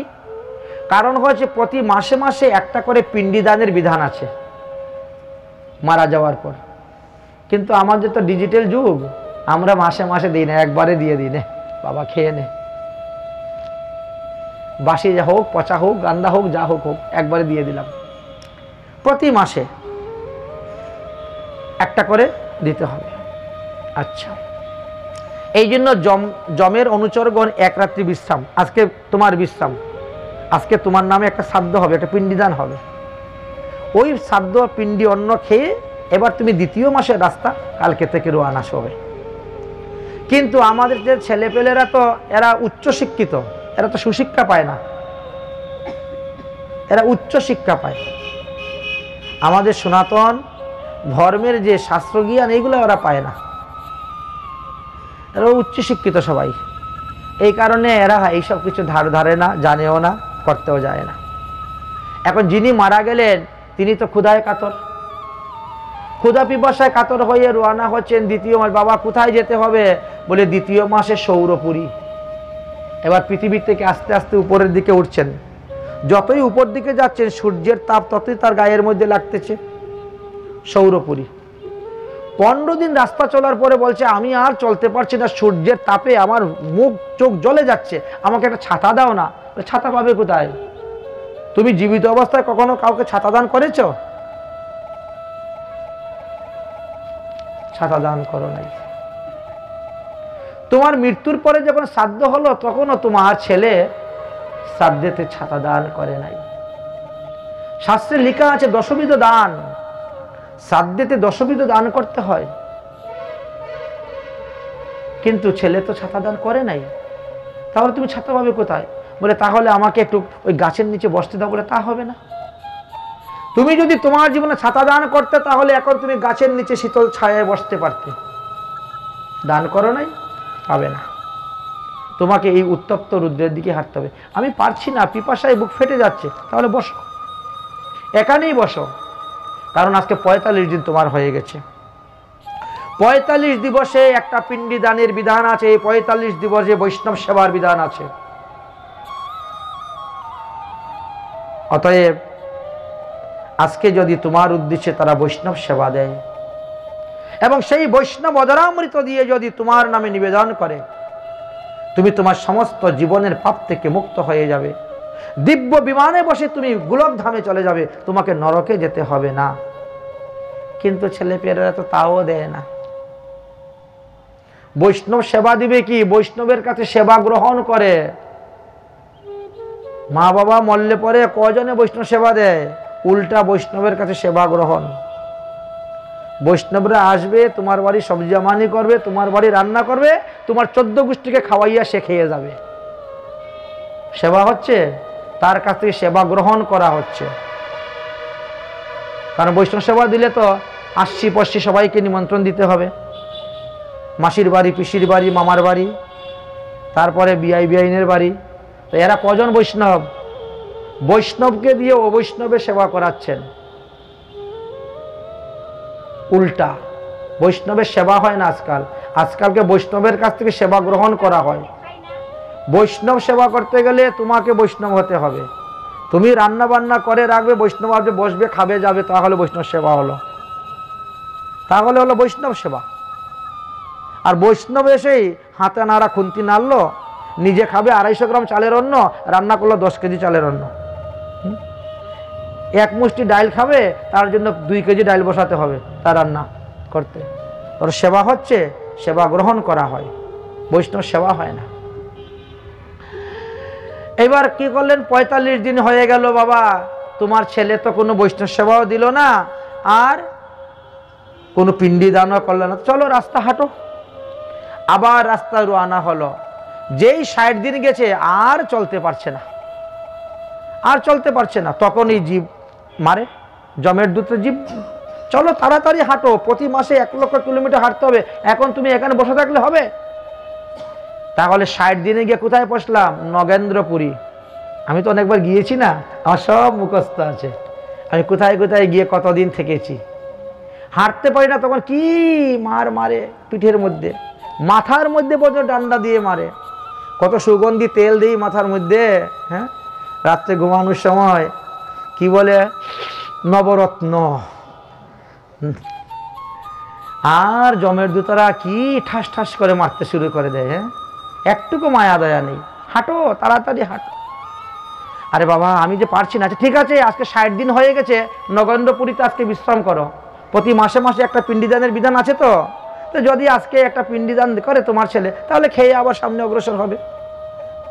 কারণ হচ্ছে প্রতি মাসে মাসে একটা করে পিণ্ডিদানের বিধান আছে মারা যাওয়ার পর। কিন্তু আমাদের তো ডিজিটাল যুগ, আমরা মাসে মাসে দিই না, একবারে দিয়ে দিই না, বাবা খেয়ে নে, বাসি যা হোক, পচা হোক, গান্দা হোক, যা হোক হোক, একবারে দিয়ে দিলাম। প্রতি মাসে একটা করে দিতে হবে। আচ্ছা, এই জন্য জমের অনুচরগণ 1 রাত্রি বিশ্রাম। আজকে তোমার বিশ্রাম, আজকে তোমার নামে একটা শ্রাদ্ধ হবে, একটা পিণ্ডিদান হবে। ওই শ্রাদ্ধ পিণ্ডি অন্ন খেয়ে এবার তুমি 2য় মাসের রাস্তা কালকে থেকে রওনা হবে। কিন্তু আমাদের যে ছেলেপেলেরা তো এরা উচ্চ শিক্ষিত, এরা তো সুশিক্ষা পায় না, এরা উচ্চ শিক্ষা পায়। আমাদের সনাতন ধর্মের যে শাস্ত্রজ্ঞান এইগুলো ওরা পায় না, এরা উচ্চ শিক্ষিত সবাই। এই কারণে এরা এইসব কিছু ধারে না, জানেও না, করতেও যায় না। এখন যিনি মারা গেলেন তিনি তো ক্ষুধায় কাতর, ক্ষুধা পিপাসায় কাতর হয়ে রওনা হচ্ছেন 2য় মাস। বাবা কোথায় যেতে হবে? বলে 2য় মাসে সৌরপুরী। এবার পৃথিবীর থেকে আস্তে আস্তে উপরের দিকে উঠছেন, যতই উপর দিকে যাচ্ছেন সূর্যের তাপ ততই তার গায়ের মধ্যে লাগতেছে। সৌরপুরী 15 দিন রাস্তা চলার পরে বলছে আমি আর চলতে পারছি না, সূর্যের তাপে আমার মুখ চোখ জ্বলে যাচ্ছে, আমাকে একটা ছাতা দাও না। ছাতা পাবে কোথায়? তুমি জীবিত অবস্থায় কখনো কাউকে ছাতা দান করেছ? ছাতা দান করো নাই। তোমার মৃত্যুর পরে যখন শ্রাদ্ধ হলো তখনও তোমার ছেলে শ্রাদ্ধেতে ছাতা দান করে নাই। শাস্ত্রে লেখা আছে দশবিধ দান, শ্রাদ্ধেতে 10বিধ দান করতে হয়, কিন্তু ছেলে তো ছাতা দান করে নাই। তাহলে তুমি ছাতা পাবে কোথায়? বলে তাহলে আমাকে একটু ওই গাছের নিচে বসতে দাও। বলে তা হবে না। তুমি যদি তোমার জীবনে ছাতা দান করতে তাহলে এখন তুমি গাছের নিচে শীতল ছায়ায় বসতে পারতে, দান করো নাই, পাবে না। তোমাকে এই উত্তপ্ত রুদ্রের দিকে হাঁটতে হবে। আমি পারছি না, পিপাসায় বুক ফেটে যাচ্ছে, তাহলে বসো, এখানেই বসো। কারণ আজকে 45 দিন তোমার হয়ে গেছে। 45 দিবসে একটা পিণ্ডি দানের বিধান আছে, এই 45 দিবসে বৈষ্ণব সেবার বিধান আছে। অতএব আজকে যদি তোমার উদ্দেশ্যে তারা বৈষ্ণব সেবা দেয় এবং সেই বৈষ্ণব অধরামৃত দিয়ে যদি তোমার নামে নিবেদন করে, তুমি তোমার সমস্ত জীবনের পাপ থেকে মুক্ত হয়ে যাবে। দিব্য বিমানে বসে তুমি গোলক ধামে চলে যাবে, তোমাকে নরকে যেতে হবে না। কিন্তু ছেলেপেলেরা তো তাও দেয় না। বৈষ্ণব সেবা দিবে কি? বৈষ্ণবের কাছে সেবা গ্রহণ করে। মা বাবা মরলে পরে কজনে বৈষ্ণব সেবা দেয়? উল্টা বৈষ্ণবের কাছে সেবা গ্রহণ। বৈষ্ণবরা আসবে, তোমার বাড়ি সবজি আমানি করবে, তোমার বাড়ি রান্না করবে, তোমার 14 গোষ্ঠীকে খাওয়াইয়া সে খেয়ে যাবে। সেবা হচ্ছে, তার কাছ থেকে সেবা গ্রহণ করা হচ্ছে। কারণ বৈষ্ণব সেবা দিলে তো আশি পশ্চি সবাইকে নিমন্ত্রণ দিতে হবে, মাসির বাড়ি, পিসির বাড়ি, মামার বাড়ি, তারপরে বিআই বিআইনের বাড়ি। তো এরা কজন বৈষ্ণব? বৈষ্ণবকে দিয়ে অবৈষ্ণবের সেবা করাচ্ছেন। উল্টা, বৈষ্ণবের সেবা হয় না আজকাল, আজকালকে বৈষ্ণবের কাছ থেকে সেবা গ্রহণ করা হয়। বৈষ্ণব সেবা করতে গেলে তোমাকে বৈষ্ণব হতে হবে। তুমি রান্না বান্না করে রাখবে, বৈষ্ণব আসবে, বসবে, খাবে, যাবে, তাহলে বৈষ্ণব সেবা হলো, তাহলে হলো বৈষ্ণব সেবা। আর বৈষ্ণব এসেই হাতে নাড়া খুন্তি নাড়লো, নিজে খাবে 250 গ্রাম চালের অন্ন, রান্না করলো 10 কেজি চালের অন্ন। এক মুষ্টি ডাইল খাবে, তার জন্য 2 কেজি ডাইল বসাতে হবে তার রান্না করতে। ওর সেবা হচ্ছে, সেবা গ্রহণ করা হয়, বৈষ্ণব সেবা হয় না। এবার কি করলেন, 45 দিন হয়ে গেল, বাবা তোমার ছেলে তো কোনো বৈষ্ণব সেবাও দিল না, আর কোনো পিণ্ডি দানও করলো না, চলো রাস্তা হাঁটো। আবার রাস্তা রওনা হলো। যেই 60 দিন গেছে আর চলতে পারছে না, আর চলতে পারছে না, তখন এই জীব মারে, জমের দূতে জীব, চলো তাড়াতাড়ি হাঁটো, প্রতি মাসে 1 লক্ষ কিলোমিটার হাঁটতে হবে, এখন তুমি এখানে বসে থাকলে হবে? তাহলে 60 দিনে গিয়ে কোথায় পৌঁছলাম? নগেন্দ্রপুরী। আমি তো অনেকবার গিয়েছি না, আমার সব মুখস্থ আছে, আমি কোথায় কোথায় গিয়ে কতদিন থেকেছি। হাঁটতে পারি না তখন কি মার মারে, পিঠের মধ্যে, মাথার মধ্যে পর্যন্ত ডান্ডা দিয়ে মারে, কত সুগন্ধি তেল দিই মাথার মধ্যে। হ্যাঁ, রাত্রে ঘুমানোর সময় কি বলে, নবরত্ন। আর জমের দূতরা কি ঠাস ঠাস করে মারতে শুরু করে দেয়। হ্যাঁ, একটুকু মায়া দয়া নেই, হাঁটো তাড়াতাড়ি হাঁটো। আরে বাবা আমি যে পারছি না, আচ্ছা ঠিক আছে, আজকে 60 দিন হয়ে গেছে, নগেন্দ্রপুরীতে আজকে বিশ্রাম করো, প্রতি মাসে মাসে একটা পিণ্ডিদানের বিধান আছে, তো যদি আজকে একটা পিণ্ডিদান করে তোমার ছেলে, তাহলে খেয়ে আবার সামনে অগ্রসর হবে।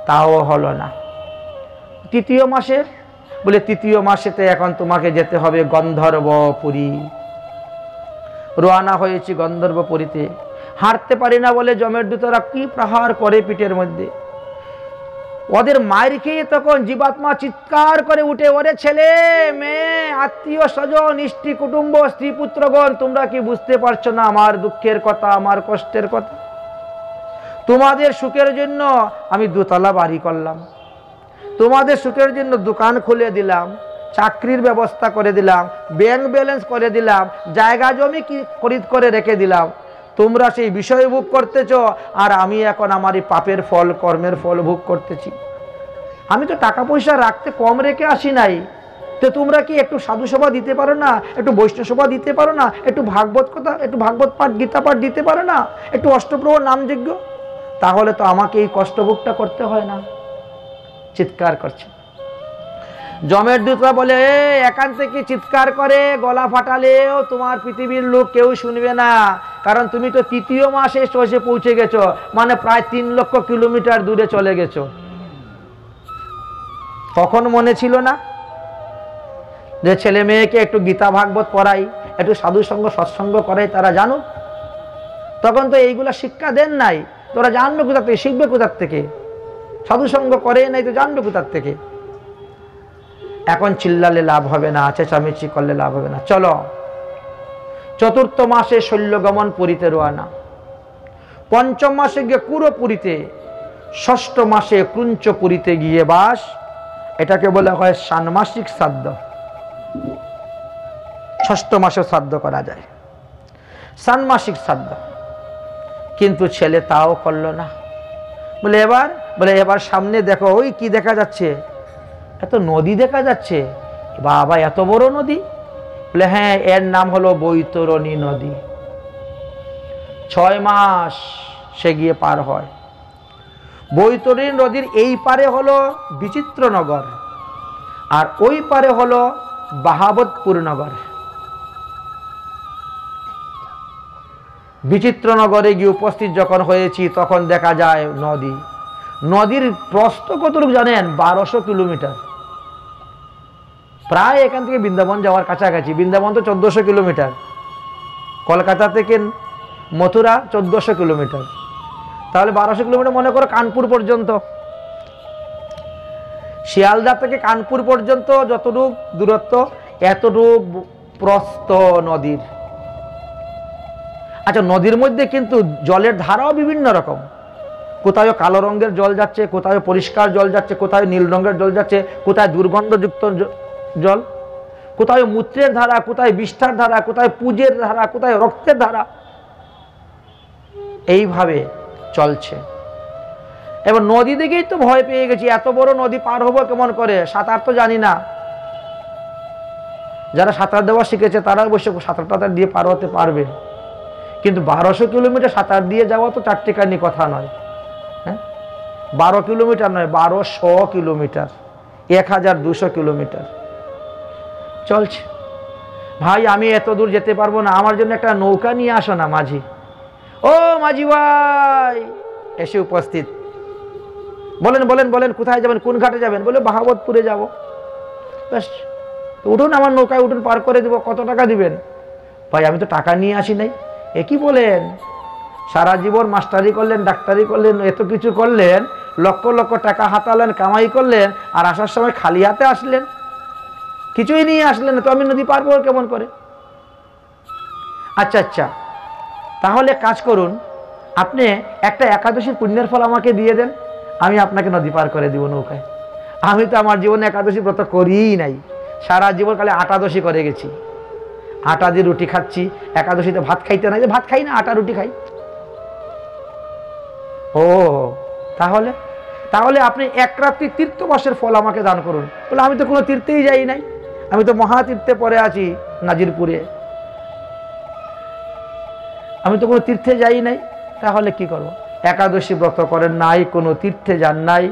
তাও হলো না। 3য় মাসে বলে, 3য় মাসেতে এখন তোমাকে যেতে হবে গন্ধর্বপুরী। রওনা হয়েছি গন্ধর্বপুরীতে, হাঁটতে পারি না বলে জমের দূতরা কি প্রহার করে পিঠের মধ্যে। ওদের মায়ের খেয়ে তখন জীবাত্মা চিৎকার করে উঠে, ওরে ছেলে মেয়ে, আত্মীয় স্বজন, ইষ্টি কুটুম্ব, স্ত্রী পুত্রগণ, তোমরা কি বুঝতে পারছো না আমার দুঃখের কথা, আমার কষ্টের কথা? তোমাদের সুখের জন্য আমি 2 তলা বাড়ি করলাম, তোমাদের সুখের জন্য দোকান খুলে দিলাম, চাকরির ব্যবস্থা করে দিলাম, ব্যাংক ব্যালেন্স করে দিলাম, জায়গা জমি কি খরিদ করে রেখে দিলাম, তোমরা সেই বিষয় ভোগ করতেছ, আর আমি এখন আমার এই পাপের ফল, কর্মের ফল ভোগ করতেছি। আমি তো টাকা পয়সা রাখতে কম রেখে আসি নাই, তো তোমরা কি একটু সাধু সভা দিতে পারো না, একটু বৈষ্ণব সভা দিতে পারো না, একটু ভাগবত কথা, একটু ভাগবত পাঠ, গীতা পাঠ দিতে পারো না, একটু অষ্টপ্রহর নামযজ্ঞ? তাহলে তো আমাকে এই কষ্টভোগটা করতে হয় না। চিৎকার করছে। জমের দূতরা বলে, এখান থেকে চিৎকার করে গলা ফাটালেও তোমার পৃথিবীর লোক কেউ শুনবে না, কারণ তুমি তো 3য় মাসে এসে পৌঁছে গেছো, মানে প্রায় 3 লক্ষ কিলোমিটার দূরে চলে গেছো। তখন মনে ছিল না যে ছেলে মেয়েকে একটু গীতা ভাগবত পড়াই, একটু সাধু সঙ্গ সৎসঙ্গ করাই, তারা জানুক? তখন তো এইগুলা শিক্ষা দেন নাই, তোরা জানবে কোথা থেকে, শিখবে কোথার থেকে? সাধু সঙ্গ করে নাই তো জানবে কোথার থেকে? এখন চিল্লালে লাভ হবে না, চেঁচামেচি করলে লাভ হবে না। চলো 4র্থ মাসে শৈল্যগমন পুরীতে রওনা, 5ম মাসে গিয়ে কুরপুরীতে, 6ষ্ঠ মাসে ক্রুঞ্চপুরীতে গিয়ে বাস। এটাকে বলা হয় ষান্মাসিক শ্রাদ্ধ। 6ষ্ঠ মাসে শ্রাদ্ধ করা যায়, ষান্মাসিক শ্রাদ্ধ। কিন্তু ছেলে তাও করলো না। বলে এবার সামনে দেখো, ওই কি দেখা যাচ্ছে? এত নদী দেখা যাচ্ছে। বাবা এত বড় নদী? বলে হ্যাঁ, এর নাম হলো বৈতরণী নদী। 6 মাস সে গিয়ে পার হয়। বৈতরণী নদীর এই পারে হলো বিচিত্রনগর, আর ওই পারে হলো বাহাবতপুর নগর। বিচিত্রনগরে গিয়ে উপস্থিত যখন হয়েছি, তখন দেখা যায় নদী। নদীর প্রস্থ কতটুকু জানেন? 1200 কিলোমিটার। প্রায় এখান থেকে বৃন্দাবন যাওয়ার কাছাকাছি। বৃন্দাবন তো 1400 কিলোমিটার, কলকাতা থেকে মথুরা 1400 কিলোমিটার, তাহলে 1200 কিলোমিটার মনে করো কানপুর পর্যন্ত। শিয়ালদা থেকে কানপুর পর্যন্ত যতটুক দূরত্ব, এতটুক প্রস্থ নদীর। আচ্ছা, নদীর মধ্যে কিন্তু জলের ধারাও বিভিন্ন রকম। কোথায় কালো রঙের জল যাচ্ছে, কোথায় পরিষ্কার জল যাচ্ছে, কোথায় নীল রঙের জল যাচ্ছে, কোথায় দুর্গন্ধযুক্ত জল, কোথায় মূত্রের ধারা, কোথায় বিষ্ঠার ধারা, কোথায় পুজের ধারা, কোথায় রক্তের ধারা, এইভাবে চলছে। এবার নদী দিকেই তো ভয় পেয়ে গেছি, এত বড় নদী পার হবো কেমন করে, সাঁতার তো জানি না। যারা সাঁতার দেওয়া শিখেছে তারা অবশ্য সাঁতার টাতার দিয়ে পার হতে পারবে, কিন্তু 1200 কিলোমিটার সাঁতার দিয়ে যাওয়া তো চারটিখানি কথা নয়। হ্যাঁ, 12 কিলোমিটার নয়, 1200 কিলোমিটার, 1200 কিলোমিটার চলছে। ভাই আমি এত দূর যেতে পারবো না, আমার জন্য একটা নৌকা নিয়ে আসো না মাঝি। ও মাঝি ভাই এসে উপস্থিত। বলেন বলেন বলেন, কোথায় যাবেন, কোন ঘাটে যাবেন? বলে বাহাবতপুরে যাব। ব্যাস, উঠুন আমার নৌকায় উঠুন, পার করে দেবো। কত টাকা দিবেন? ভাই আমি তো টাকা নিয়ে আসি নাই। এ কি বলেন, সারা জীবন মাস্টারি করলেন, ডাক্তারি করলেন, এত কিছু করলেন, লক্ষ লক্ষ টাকা হাতালেন, কামাই করলেন, আর আসার সময় খালি হাতে আসলেন, কিছুই নিয়ে আসলেন না, তো আমি নদী পার করবো কেমন করে? আচ্ছা আচ্ছা, তাহলে কাজ করুন, আপনি একটা একাদশীর পুণ্যের ফল আমাকে দিয়ে দেন, আমি আপনাকে নদী পার করে দিব নৌকায়। আমি তো আমার জীবনে একাদশী ব্রত করিই নাই, সারা জীবন কালে আটাদশী করে গেছি। আটা দিয়ে রুটি খাচ্ছি, একাদশীতে ভাত খাইতে নাই, যে ভাত খাই না, আটা রুটি খাই। ও তাহলে তাহলে আপনি এক রাত্রি তীর্থবাসের ফল আমাকে দান করুন। বলে আমি তো কোনো তীর্থেই যাই নাই, আমি তো মহাতীর্থে পড়ে আছি নাজিরপুরে, আমি তো কোনো তীর্থে যাই নাই। তাহলে কি করব? একাদশী ব্রত করেন নাই, কোনো তীর্থে যান নাই,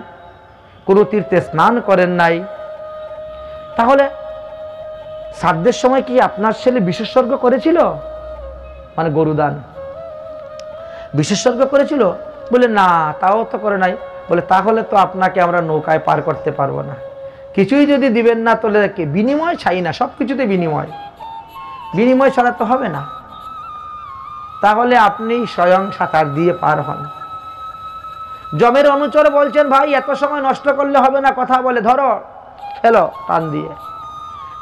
কোনো তীর্থে স্নান করেন নাই, তাহলে শ্রাদ্ধের সময় কি আপনার ছেলে বিশেষজ্ঞ করেছিল? মানে গরুদান বিশেষজ্ঞ করেছিল? বলে না, তাও তো করে নাই। বলে তাহলে তো আপনাকে আমরা নৌকায় পার করতে পারবো না। কিছুই যদি দিবেন না, তাহলে কি বিনিময় চাই না, সব কিছুতে বিনিময়, বিনিময় ছাড়া তো হবে না। তাহলে আপনি স্বয়ং সাঁতার দিয়ে পার হন। জমের অনুচর বলছেন, ভাই এত সময় নষ্ট করলে হবে না, কথা বলে ধরো, ফেলো টান দিয়ে।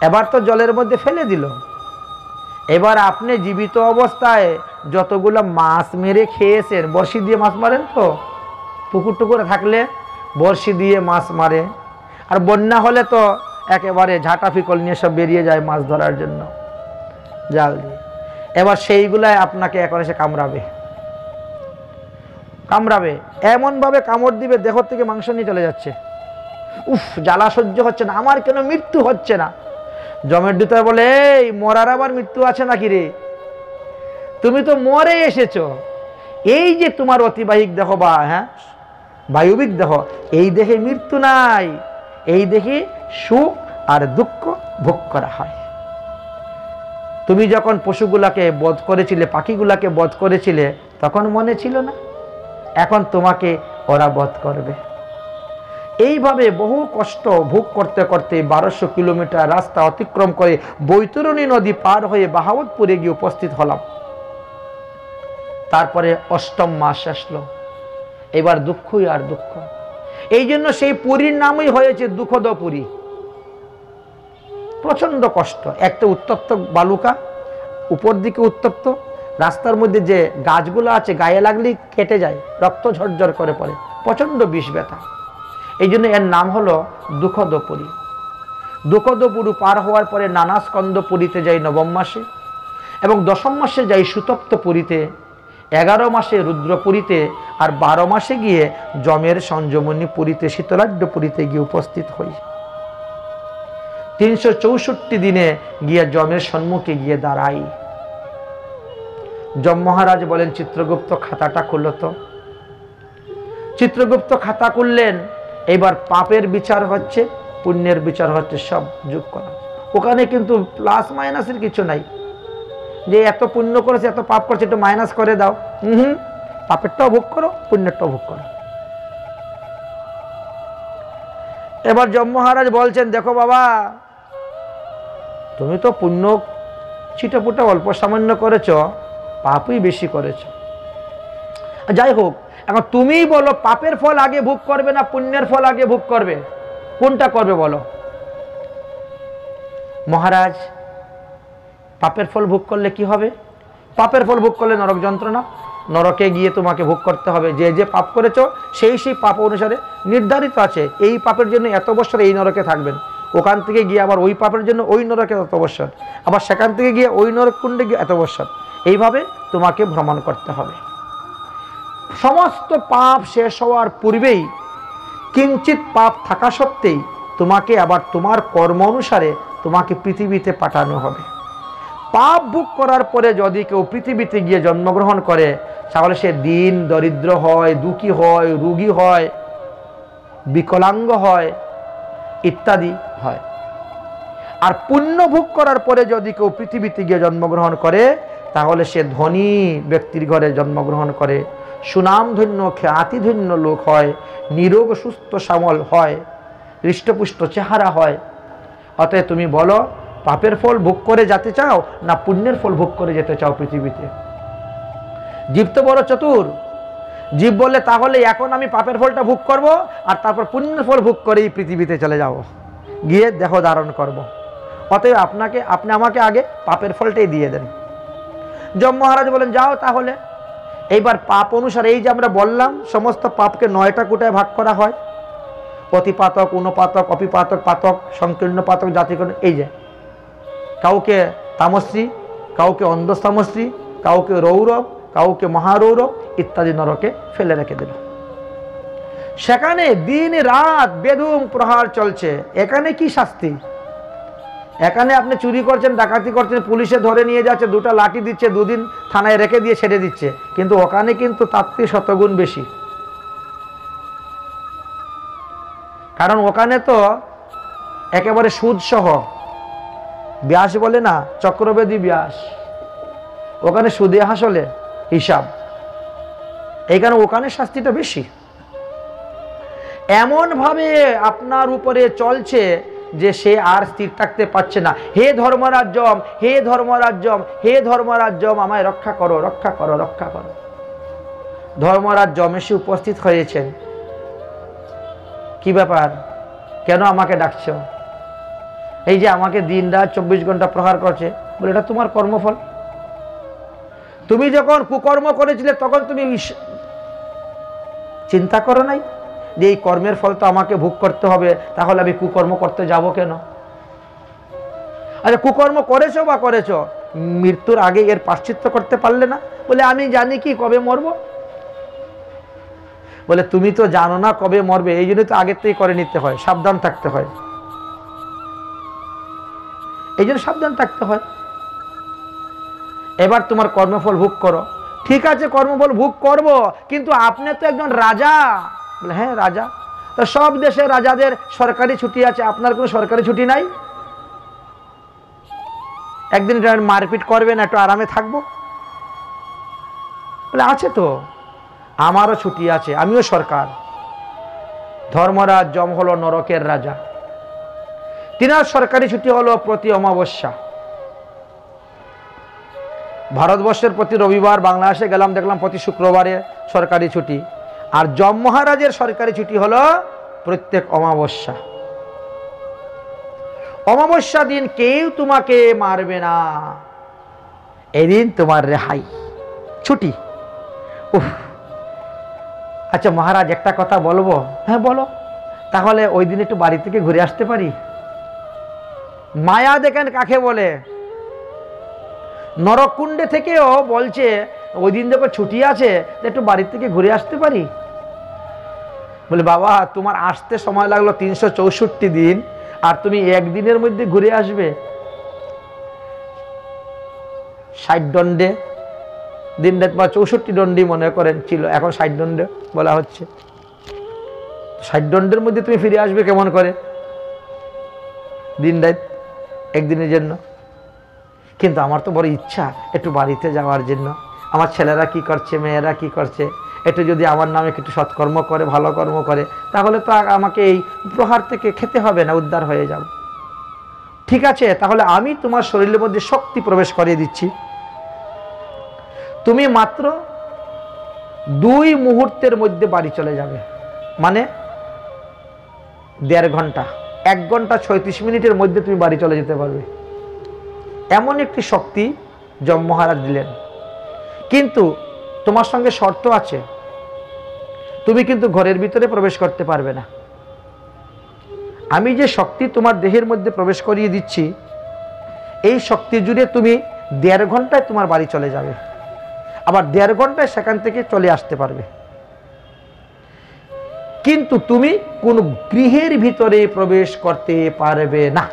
এবার তো জলের মধ্যে ফেলে দিল। এবার আপনি জীবিত অবস্থায় যতগুলো মাছ মেরে খেয়েছেন, বড়শি দিয়ে মাছ মারেন তো, পুকুর টুকুরে থাকলে বড়শি দিয়ে মাছ মারে, আর বন্যা হলে তো একেবারে ঝাঁটা ফিকল নিয়ে সব বেরিয়ে যায় মাছ ধরার জন্য জাল দিয়ে। এবার সেইগুলাই আপনাকে এখন এসে কামড়াবে, কামড়াবে, এমনভাবে কামড় দিবে দেহ থেকে মাংস নিয়ে চলে যাচ্ছে। উফ, জ্বালা সহ্য হচ্ছে না, আমার কেন মৃত্যু হচ্ছে না? জমের দূতা বলে, এই মরার আবার মৃত্যু আছে নাকি রে? তুমি তো মরে এসেছো, এই যে তোমার অতিবাহিক দেহ বা বায়ুবিক দেহ, এই দেহে মৃত্যু নাই, এই দেহে সুখ আর দুঃখ ভোগ করা হয়। তুমি যখন পশুগুলাকে বধ করেছিলে, পাখিগুলাকে বধ করেছিলে, তখন মনে ছিল না? এখন তোমাকে ওরা বধ করবে। এইভাবে বহু কষ্ট ভোগ করতে করতে 1200 কিলোমিটার রাস্তা অতিক্রম করে বৈতরণী নদী পার হয়ে বাহাবতপুরে গিয়ে উপস্থিত হলাম। তারপরে 8ম মাস আসলো। এবার দুঃখই আর দুঃখ। এই জন্য সেই পুরীর নামই হয়েছে দুঃখদ পুরী। প্রচন্ড কষ্ট, একটা উত্তপ্ত বালুকা, উপর দিকে উত্তপ্ত, রাস্তার মধ্যে যে গাছগুলো আছে গায়ে লাগলেই কেটে যায়, রক্ত ঝরঝর করে পড়ে, প্রচন্ড বিষ ব্যথা। এই জন্য এর নাম হলো দুঃখদ পুরী। দুঃখদ পুরী পার হওয়ার পরে নানা স্কন্দ পুরীতে যাই 9ম মাসে, এবং 10ম মাসে যাই সুতপ্ত পুরীতে, 11 মাসে রুদ্রপুরীতে, আর 12 মাসে গিয়ে জমের সঞ্জমনী পুরীতে, শীতলাঢ্য পুরীতে গিয়ে উপস্থিত হই। 364 দিনে গিয়ে জমের সম্মুখে গিয়ে দাঁড়াই। যম মহারাজ বলেন, চিত্রগুপ্ত খাতাটা খুললো তো। চিত্রগুপ্ত খাতা খুললেন। এবার পাপের বিচার হচ্ছে, পুণ্যের বিচার হচ্ছে, সব যোগ করা। ওখানে কিন্তু প্লাস মাইনাসের কিছু নাই, যে এত পুণ্য করেছে এত পাপ করেছে একটু মাইনাস করে দাও। পাপেরটাও ভোগ করো, পুণ্যেরটাও ভোগ করো। এবার যম মহারাজ বলছেন, দেখো বাবা, তুমি তো পুণ্য ছিটেপুটা অল্প সামান্য করেছ, পাপই বেশি করেছ। যাই হোক, এখন তুমিই বলো, পাপের ফল আগে ভোগ করবে না পুণ্যের ফল আগে ভোগ করবে? কোনটা করবে বলো? মহারাজ পাপের ফল ভোগ করলে কি হবে? পাপের ফল ভোগ করলে নরক যন্ত্রণা, নরকে গিয়ে তোমাকে ভোগ করতে হবে। যে যে পাপ করেছো সেই সেই পাপ অনুসারে নির্ধারিত আছে, এই পাপের জন্য এত বছর এই নরকে থাকবেন, ওখান থেকে গিয়ে আবার ওই পাপের জন্য ওই নরকে এত বছর, আবার সেখান থেকে গিয়ে ওই নরক কুণ্ডে গিয়ে এত বছর, এইভাবে তোমাকে ভ্রমণ করতে হবে। সমস্ত পাপ শেষ হওয়ার পূর্বেই কিঞ্চিত পাপ থাকা সত্ত্বেই তোমাকে আবার তোমার কর্ম অনুসারে তোমাকে পৃথিবীতে পাঠানো হবে। পাপ ভোগ করার পরে যদি কেউ পৃথিবীতে গিয়ে জন্মগ্রহণ করে তাহলে সে দিন দরিদ্র হয়, দুঃখী হয়, রোগী হয়, বিকলাঙ্গ হয়, ইত্যাদি হয়। আর পুণ্য ভোগ করার পরে যদি কেউ পৃথিবীতে গিয়ে জন্মগ্রহণ করে তাহলে সে ধনী ব্যক্তির ঘরে জন্মগ্রহণ করে, সুনামধন্য খ্যাতিধন্য লোক হয়, নিরোগ সুস্থ সবল হয়, হৃষ্টপুষ্ট চেহারা হয়। অতএব তুমি বলো, পাপের ফল ভোগ করে যেতে চাও না পুণ্যের ফল ভোগ করে যেতে চাও পৃথিবীতে? জীব তো বড় চতুর। জীব বললে তাহলে এখন আমি পাপের ফলটা ভোগ করব আর তারপর পুণ্যের ফল ভোগ করেই পৃথিবীতে চলে যাব, গিয়ে দেহ ধারণ করব। অতএব আপনি আমাকে আগে পাপের ফলটাই দিয়ে দেন। যম মহারাজ বলেন যাও তাহলে। এইবার পাপ অনুসারে এই যে আমরা বললাম সমস্ত পাপকে 9টা কোটায় ভাগ করা হয়, অতিপাতক, অনুপাতক, অপিপাতক, পাতক, সংকীর্ণ পাতক, জাতিকরণ। এই যে কাউকে তামশ্রী, কাউকে অন্ধস্তামশ্রী, কাউকে রৌরব, কাউকে মহারৌরব ইত্যাদি নরকে ফেলে রেখে দিল। সেখানে দিন রাত বেধুম প্রহার চলছে। এখানে কি শাস্তি? এখানে আপনি চুরি করছেন, ডাকাতি করছেন, পুলিশে ধরে নিয়ে যাচ্ছে, 2টা লাঠি দিচ্ছে, 2 দিন থানায় রেখে দিয়ে ছেড়ে দিচ্ছে, কিন্তু ওখানে কিন্তু তার থেকে শতগুণ বেশি। কারণ ওখানে তো একেবারে সুদ সহ, ব্যাস বলে না, চক্রবেদী ব্যাস, ওখানে সুদে হাসলে হিসাব। এইখানে ওখানে শাস্তিটা বেশি। এমন ভাবে আপনার উপরে চলছে যে সে আর স্থির থাকতে পারছে না। হে ধর্মরাজ্যম, হে ধর্মরাজ্যম, হে ধর্মরাজ্যম, আমায় রক্ষা করো, রক্ষা করো, রক্ষা করো। ধর্মরাজ্যম এসে উপস্থিত হয়েছেন। কি ব্যাপার, কেন আমাকে ডাকছো? এই যে আমাকে দিন রাত 24 ঘন্টা প্রহার করছে, বলে এটা তোমার কর্মফল। তুমি যখন কুকর্ম করেছিলে তখন তুমি চিন্তা করো নাই যে এই কর্মের ফল তো আমাকে ভোগ করতে হবে, তাহলে আমি কুকর্ম করতে যাব কেন? আচ্ছা, কুকর্ম করেছো বা করেছো, মৃত্যুর আগে এর প্রায়শ্চিত্ত করতে পারলে না? বলে আমি জানি কি কবে মরব। বলে তুমি তো জানো না কবে মরবে, এই জন্য তো আগের থেকেই করে নিতে হয়, সাবধান থাকতে হয়। এই জন্য সাবধান থাকতে হয়। এবার তোমার কর্মফল ভোগ করো। ঠিক আছে, কর্মফল ভোগ করব, কিন্তু আপনি তো একজন রাজা। বলে হ্যাঁ রাজা, তো সব দেশে রাজাদের সরকারি ছুটি আছে, আপনার কোনো সরকারি ছুটি নাই? একদিন মারপিট করবেন, একটু আরামে থাকবো? বলে আছে তো, আমারও ছুটি আছে, আমিও সরকার। ধর্মরাজ যম হলো নরকের রাজা, তিনার সরকারি ছুটি হলো প্রতি অমাবস্যা। ভারতবর্ষের প্রতি রবিবার, বাংলাদেশে গেলাম দেখলাম প্রতি শুক্রবারে সরকারি ছুটি। আর যম মহারাজের সরকারি ছুটি হলো প্রত্যেক অমাবস্যা। অমাবস্যা দিন কেউ তোমাকে মারবে না, এদিন তোমার রেহাই, ছুটি। উফ, আচ্ছা মহারাজ একটা কথা বলবো? হ্যাঁ বলো। তাহলে ওই দিন একটু বাড়ি থেকে ঘুরে আসতে পারি? মায়া দেখেন কাকে বলে। নরকুণ্ডে থেকেও বলছে ওই দিন যখন ছুটি আছে একটু বাড়ি থেকে ঘুরে আসতে পারি? বলে বাবা, তোমার আসতে সময় লাগলো 364 দিন, আর তুমি একদিনের মধ্যে ঘুরে আসবে? 60 দণ্ডে দিন রাত বা 64 দণ্ডই মনে করেন ছিল, এখন 60 দণ্ডে বলা হচ্ছে। 60 দণ্ডের মধ্যে তুমি ফিরে আসবে কেমন করে দিন রাত একদিনের জন্য? কিন্তু আমার তো বড় ইচ্ছা একটু বাড়িতে যাওয়ার জন্য। আমার ছেলেরা কি করছে, মেয়েরা কি করছে, একটু যদি আমার নামে একটু সৎকর্ম করে, ভালো কর্ম করে, তাহলে তো আমাকে এই প্রহার থেকে খেতে হবে না, উদ্ধার হয়ে যাব। ঠিক আছে, তাহলে আমি তোমার শরীরের মধ্যে শক্তি প্রবেশ করিয়ে দিচ্ছি। তুমি মাত্র 2 মুহূর্তের মধ্যে বাড়ি চলে যাবে, মানে 1.5 ঘন্টা, 1 ঘন্টা 36 মিনিটের মধ্যে তুমি বাড়ি চলে যেতে পারবে। এমন একটি শক্তি যম মহারাজ দিলেন, কিন্তু তোমার সঙ্গে শর্ত আছে, তুমি কিন্তু ঘরের ভিতরে প্রবেশ করতে পারবে না। আমি যে শক্তি তোমার দেহের মধ্যে প্রবেশ করিয়ে দিচ্ছি, এই শক্তি জুড়ে তুমি 1.5 ঘন্টায় তোমার বাড়ি চলে যাবে, আবার 1.5 ঘন্টায় সেখান থেকে চলে আসতে পারবে, কিন্তু তুমি কোন গৃহের ভিতরে প্রবেশ করতে পারবে না।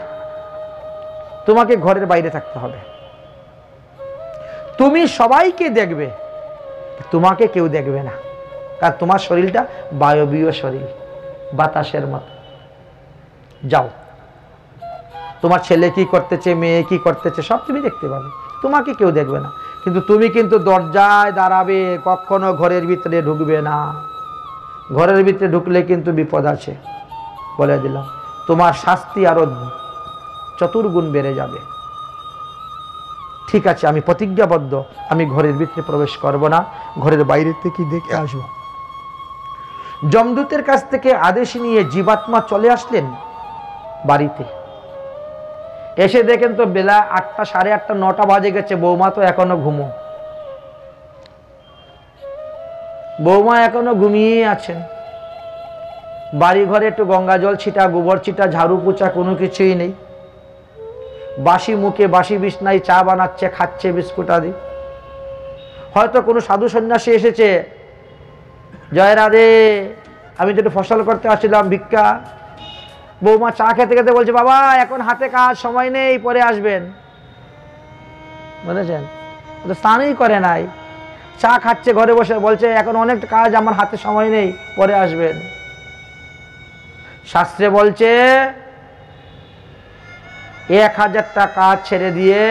তোমাকে ঘরের বাইরে থাকতে হবে। তুমি সবাইকে দেখবে, তোমাকে কেউ দেখবে না, কারণ তোমার শরীরটা বায়বীয় শরীর, বাতাসের মতো। যাও, তোমার ছেলে কি করতেছে, মেয়ে কি করতেছে, সব তুমি দেখতে পাবে, তোমাকে কেউ দেখবে না, কিন্তু তুমি কিন্তু দরজায় দাঁড়াবে, কখনো ঘরের ভিতরে ঢুকবে না। ঘরের ভিতরে ঢুকলে কিন্তু বিপদ আছে, বলে দিলাম। তোমার শাস্তি আরো 4 গুণ বেড়ে যাবে। ঠিক আছে, আমি প্রতিজ্ঞাবদ্ধ, আমি ঘরের ভিতরে প্রবেশ করব না, ঘরের বাইরে থেকে দেখে আসবো। যমদূতের কাছ থেকে আদেশ নিয়ে জীবাত্মা চলে আসলেন বাড়িতে। এসে দেখেন তো বেলা 8টা, 8:30, 9টা বাজে গেছে, বৌমা তো এখনো ঘুমো। বৌমা এখনো ঘুমিয়ে আছেন। বাড়ি ঘরে একটু গঙ্গা জল ছিটা, গোবর ছিটা, ঝাড়ু পোছা কোনো কিছুই নেই। বাসি মুখে বাসি বিছনায় চা বানাচ্ছে, খাচ্ছে বিস্কুট আদি। হয়তো কোনো সাধু সন্ন্যাসী এসেছে, জয় রাধে, আমি তো একটু ফসল করতে আসছিলাম, ভিক্ষা। বৌমা চা খেতে খেতে বলছে, বাবা এখন হাতে কাজ, সময় নেই, পরে আসবেন। বুঝেছেন? তো স্নানই করে নাই, চা খাচ্ছে ঘরে বসে, বলছে এখন অনেক কাজ, আমার হাতে সময় নেই, পরে আসবেন। শাস্ত্রে বলছে 1000টা কাজ ছেড়ে দিয়ে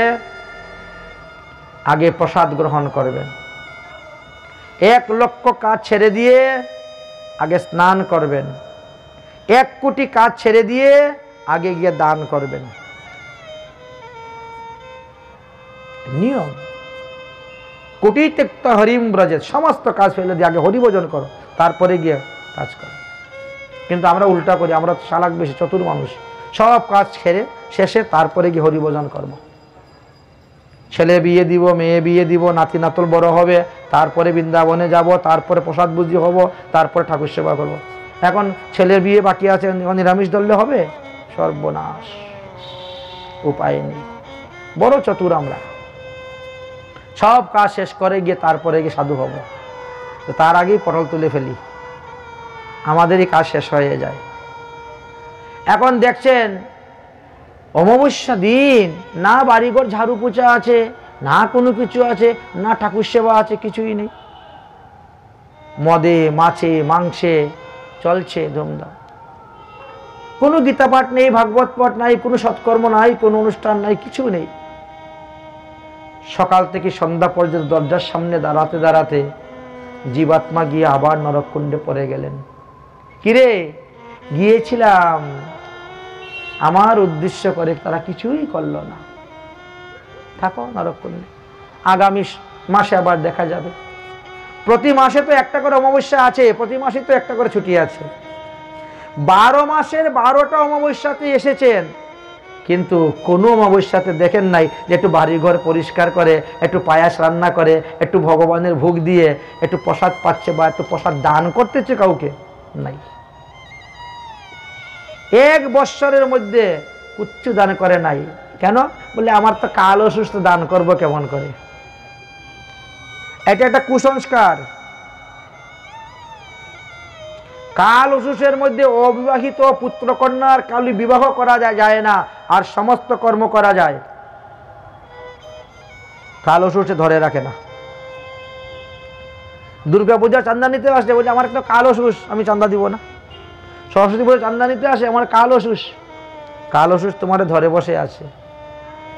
আগে প্রসাদ গ্রহণ করবেন, 1 লক্ষ কাজ ছেড়ে দিয়ে আগে স্নান করবেন, 1 কোটি কাজ ছেড়ে দিয়ে আগে গিয়ে দান করবেন। নিয়ম। কোটি ত্যক্ত হরিম ব্রজেত, সমস্ত কাজ ফেলে দিয়ে আগে হরিভজন করো, তারপরে গিয়ে কাজ করো। কিন্তু আমরা উল্টা করি, আমরা চালাক বেশি, চতুর মানুষ। সব কাজ ছেড়ে শেষে তারপরে গিয়ে হরিভজন করব। ছেলে বিয়ে দিব, মেয়ে বিয়ে দিব, নাতি নাতল বড় হবে, তারপরে বৃন্দাবনে যাব, তারপরে প্রসাদ বুঝি হব, তারপরে ঠাকুর সেবা করব। এখন ছেলের বিয়ে বাকি আছে, নিরামিষ ধরলে হবে? সর্বনাশ, উপায় নেই। বড় চতুর আমরা। সব কাজ শেষ করে গিয়ে তারপরে গিয়ে সাধু হব, তো তার আগেই পটল তুলে ফেলি, আমাদেরই কাজ শেষ হয়ে যায়। এখন দেখছেন অমাবস্যা দিন না বাড়িঘর ঝাড়ু পোছা আছে, না কোনো কিছু আছে, না ঠাকুর সেবা আছে, কিছুই নেই। মদে মাছে মাংসে চলছে ধুমধাম। কোনো গীতা পাঠ নেই, ভাগবত পাঠ নাই, কোনো সৎকর্ম নাই, কোনো অনুষ্ঠান নাই, কিছু নেই। সকাল থেকে সন্ধ্যা পর্যন্ত দরজার সামনে দাঁড়াতে দাঁড়াতে জীবাত্মা গিয়ে আবার নরককুণ্ডে পড়ে গেলেন। কিরে, গিয়েছিলাম, আমার উদ্দেশ্য করে তারা কিছুই করল না, থাকো নরককুণ্ডে, আগামী মাসে আবার দেখা যাবে। প্রতি মাসে তো একটা করে অমাবস্যা আছে, প্রতি মাসে তো একটা করে ছুটি আছে। 12 মাসের 12টা অমাবস্যাতে এসেছেন, কিন্তু কোনো অমাবস্যাতে দেখেন নাই যে একটু বাড়িঘর পরিষ্কার করে, একটু পায়াস রান্না করে, একটু ভগবানের ভোগ দিয়ে একটু প্রসাদ পাচ্ছে বা একটু প্রসাদ দান করতেছে কাউকে, নাই। 1 বৎসরের মধ্যে কিচ্ছু দান করে নাই। কেন? বলে আমার তো কাল অসুস্থ, দান করব কেমন করে? এটা একটা কুসংস্কার। কাল অসুষের মধ্যে অবিবাহিত পুত্রকন্যার কালি বিবাহ করা যায় না, আর সমস্ত কর্ম করা যায়। কাল অসুষে ধরে রাখে না। দুর্গা পূজা চাঁদা নিতে আসে, বলছে আমার একটা কাল অসুষ, আমি চাঁদা দিব না। সরস্বতী পূজা চাঁদা নিতে আসে, আমার কাল অসুষ। কাল অসুষ তোমার ধরে বসে আছে।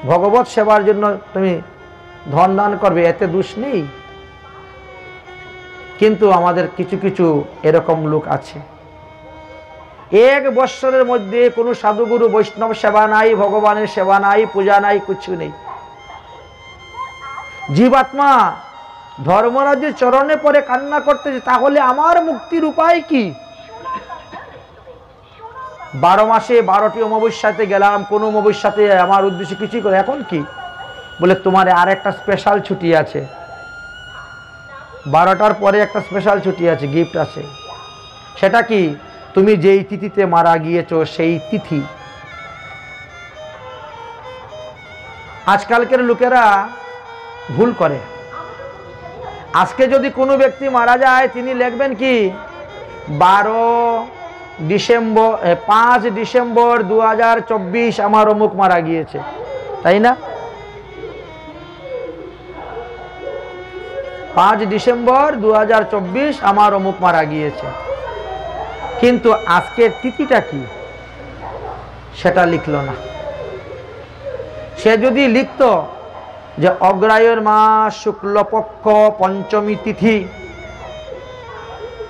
ভগবত সেবার জন্য তুমি ধন দান করবে, এতে দোষ নেই। কিন্তু আমাদের কিছু কিছু এরকম লোক আছে, 1 বৎসরের মধ্যে কোনো সাধুগুরু বৈষ্ণব সেবা নাই, ভগবানের সেবা নাই, পূজা নাই, কিছু নেই। জীবাত্মা ধর্মরাজের চরণে পরে কান্না করতেছে, তাহলে আমার মুক্তির উপায় কি? 12 মাসে 12টি অমাবস্যাতে গেলাম, কোনো অমাবস্যাতে আমার উদ্দেশ্যে কিছুই করে, এখন কি? বলে তোমার আর একটা স্পেশাল ছুটি আছে, 12টার পরে একটা স্পেশাল ছুটি আছে, গিফট আছে। সেটা কি? তুমি যেই তিথিতে মারা গিয়েছো সেই তিথি। আজকালকের লোকেরা ভুল করে। আজকে যদি কোনো ব্যক্তি মারা যায়, তিনি লিখবেন কি 5 ডিসেম্বর 2024 আমার অমুক মারা গিয়েছে, তাই না? 5 ডিসেম্বর 2024 আমার অমুক মারা গিয়েছে। কিন্তু আজকের তিথিটা কি সেটা লিখল না। সে যদি লিখত যে অগ্রায়ণ মাস শুক্লপক্ষ পঞ্চমী তিথি,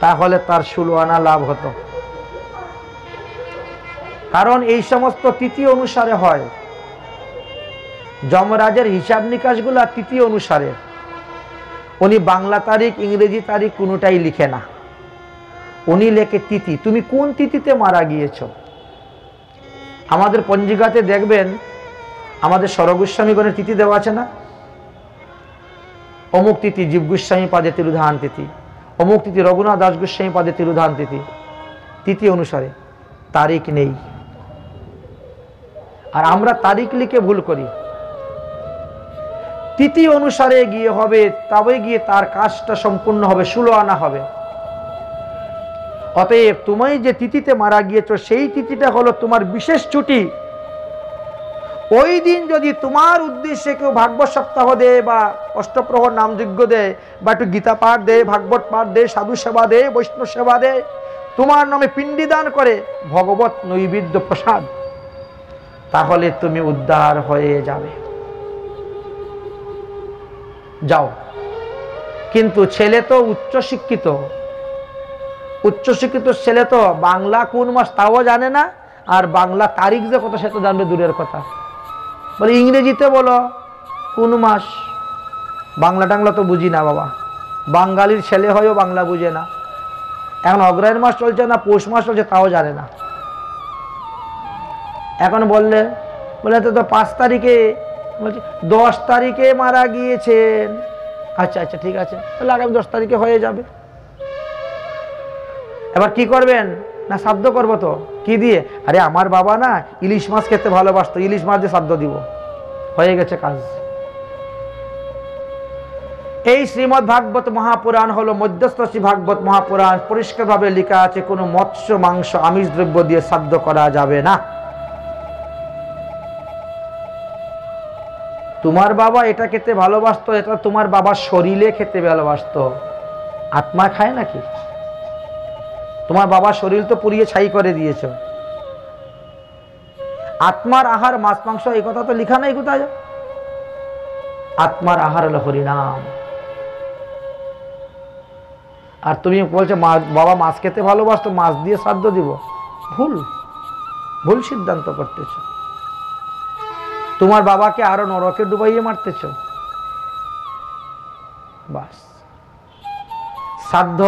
তাহলে তার 16 আনা লাভ হতো। কারণ এই সমস্ত তিথি অনুসারে হয়। যমরাজের হিসাব নিকাশগুলা তিথি অনুসারে। উনি বাংলা তারিখ ইংরেজি তারিখ কোনোটাই লিখে না, উনি লেখে তিথি। তুমি কোন তিথিতে মারা গিয়েছ? আমাদের পঞ্জিকাতে দেখবেন আমাদের সরগোস্বামীগণের তিথি দেওয়া আছে না? অমুক তিথি জীব গোস্বামী পাদে তিরুধান তিথি, অমুক তিথি রঘুনাথ দাস গোস্বামী পাদে তিরুধান তিথি। তিথি অনুসারে, তারিখ নেই। আর আমরা তারিখ লিখে ভুল করি। তিথি অনুসারে গিয়ে হবে, তবে গিয়ে তার কাজটা সম্পূর্ণ হবে, 16 আনা হবে। অতএব তুমি যে তিথিতে মারা গিয়েছো সেই তিথিটা হলো তোমার বিশেষ ছুটি। ওই দিন যদি তোমার উদ্দেশ্যে কেউ ভাগবত সপ্তাহ দেয় বা অষ্টপ্রহর নামযজ্ঞ দেয় বা একটু গীতা পাঠ দেয়, ভাগবত পাঠ দেয়, সাধু সেবা দেয়, বৈষ্ণব সেবা দেয়, তোমার নামে পিণ্ডি দান করে ভগবত নৈবেদ্য প্রসাদ, তাহলে তুমি উদ্ধার হয়ে যাবে। যাও। কিন্তু ছেলে তো উচ্চশিক্ষিত, উচ্চশিক্ষিত ছেলে তো বাংলা কোন মাস তাও জানে না, আর বাংলা তারিখ যে কত সে তো জানবে দূরের কথা। বলে ইংরেজিতে বলো কোন মাস, বাংলা টাংলা তো বুঝি না বাবা। বাঙালির ছেলে হয়েও বাংলা বুঝে না। এখন অগ্রহায়ণ মাস চলছে না পৌষ মাস চলছে তাও জানে না। এখন বললে বলে তো 5 তারিখে, বলছি 10 তারিখে মারা গিয়েছেন। আচ্ছা আচ্ছা ঠিক আছে, তাহলে আগামী 10 তারিখে হয়ে যাবে। এবার কি করবেন? না শ্রাদ্ধ করবো। তো কি দিয়ে? আরে আমার বাবা না ইলিশ মাছ খেতে ভালোবাসতো, ইলিশ মাছ দিয়ে শ্রাদ্ধ দিব। হয়ে গেছে কাজ। এই শ্রীমদ্ ভাগবত মহাপুরাণ হলো মধ্যস্থ শ্রী ভাগবত মহাপুরাণ। পরিষ্কারভাবে লেখা আছে কোনো মৎস্য মাংস আমিষ দ্রব্য দিয়ে শ্রাদ্ধ করা যাবে না। তোমার বাবা এটা খেতে ভালোবাসতো, এটা তোমার বাবা শরীরে খেতে ভালোবাসতো, আত্মা খায় নাকি? তোমার বাবা শরীর তো পুড়িয়ে ছাই করে দিয়েছ। আত্মার আহার মাছ মাংস, এই কথা তো লেখা নাই কোথায়। আত্মার আহার হলো হরিনাম। আর তুমি বলছো বাবা মাছ খেতে ভালোবাসতো, মাছ দিয়ে শ্রাদ্ধ দিব। ভুল, ভুল সিদ্ধান্ত করতেছ। তোমার বাবাকে আরো নরকে ডুবাইয়ে মারতেছ। বাস। শ্রাদ্ধ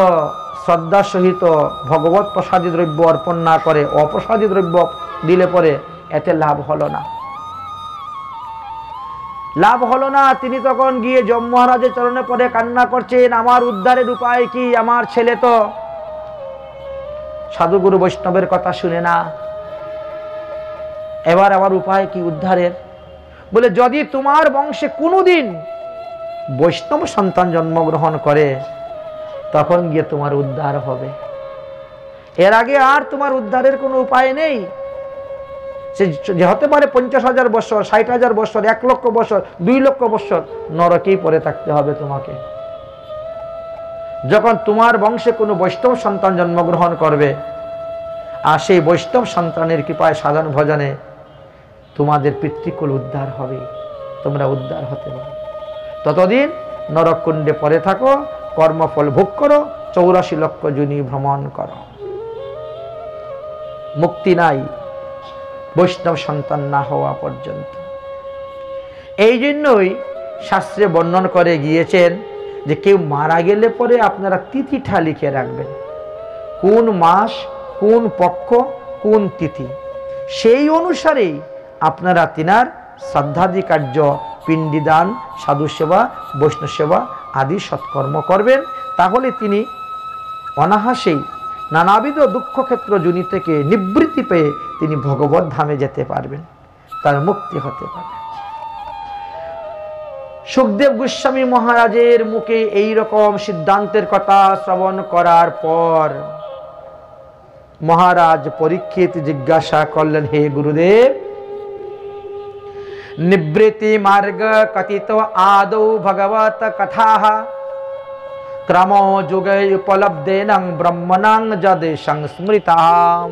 শ্রদ্ধা সহিত ভগবত প্রসাদী দ্রব্য অর্পণ না করে অপ্রসাদী দ্রব্য দিলে পরে এতে লাভ হলো না। লাভ হলো না। তিনি তখন গিয়ে যম মহারাজের চরণে পড়ে কান্না করছেন, আমার উদ্ধারের উপায় কি? আমার ছেলে তো সাধুগুরু বৈষ্ণবের কথা শুনে না, এবার আমার উপায় কি উদ্ধারের? বলে যদি তোমার বংশে কোনোদিন বৈষ্ণব সন্তান জন্মগ্রহণ করে তখন গিয়ে তোমার উদ্ধার হবে। এর আগে আর তোমার উদ্ধারের কোনো উপায় নেই। যে হতে পারে 50,000 বছর, 60,000 বছর, 1 লক্ষ বছর, 2 লক্ষ বছর নরকেই পড়ে থাকতে হবে তোমাকে। যখন তোমার বংশে কোনো বৈষ্ণব সন্তান জন্মগ্রহণ করবে আর সেই বৈষ্ণব সন্তানের কৃপায় সাধন ভজনে তোমাদের পিতৃকুল উদ্ধার হবে, তোমরা উদ্ধার হতে পারো। ততদিন নরককুণ্ডে পড়ে থাকো, কর্মফল ভোগ করো, 84 লক্ষ যোনি ভ্রমণ করো। মুক্তি নাই বৈষ্ণব সন্তান না হওয়া পর্যন্ত। এই জন্যই শাস্ত্রে বর্ণন করে গিয়েছেন যে কেউ মারা গেলে পরে আপনারা তিথিটা লিখে রাখবেন, কোন মাস, কোন পক্ষ, কোন তিথি। সেই অনুসারেই আপনারা তিনার শ্রাদ্ধাদি কার্য পিণ্ডিদান, সাধু সেবা, বৈষ্ণব সেবা আদি সৎকর্ম করবেন। তাহলে তিনি অনাহাসেই নানাবিধ দুঃখক্ষেত্র যোনি থেকে নিবৃত্তি পেয়ে তিনি ভগবত ধামে যেতে পারবেন, তার মুক্তি হতে পারবে। সুখদেব গোস্বামী মহারাজের মুখে এই রকম সিদ্ধান্তের কথা শ্রবণ করার পর মহারাজ পরীক্ষিত জিজ্ঞাসা করলেন, হে গুরুদেব, নিবৃত্তি মার্গ কথিত আদৌ ভগবত কথা ক্রম যুগে উপলব্ধেন ব্রহ্মণং যদ সংস্মৃতাম।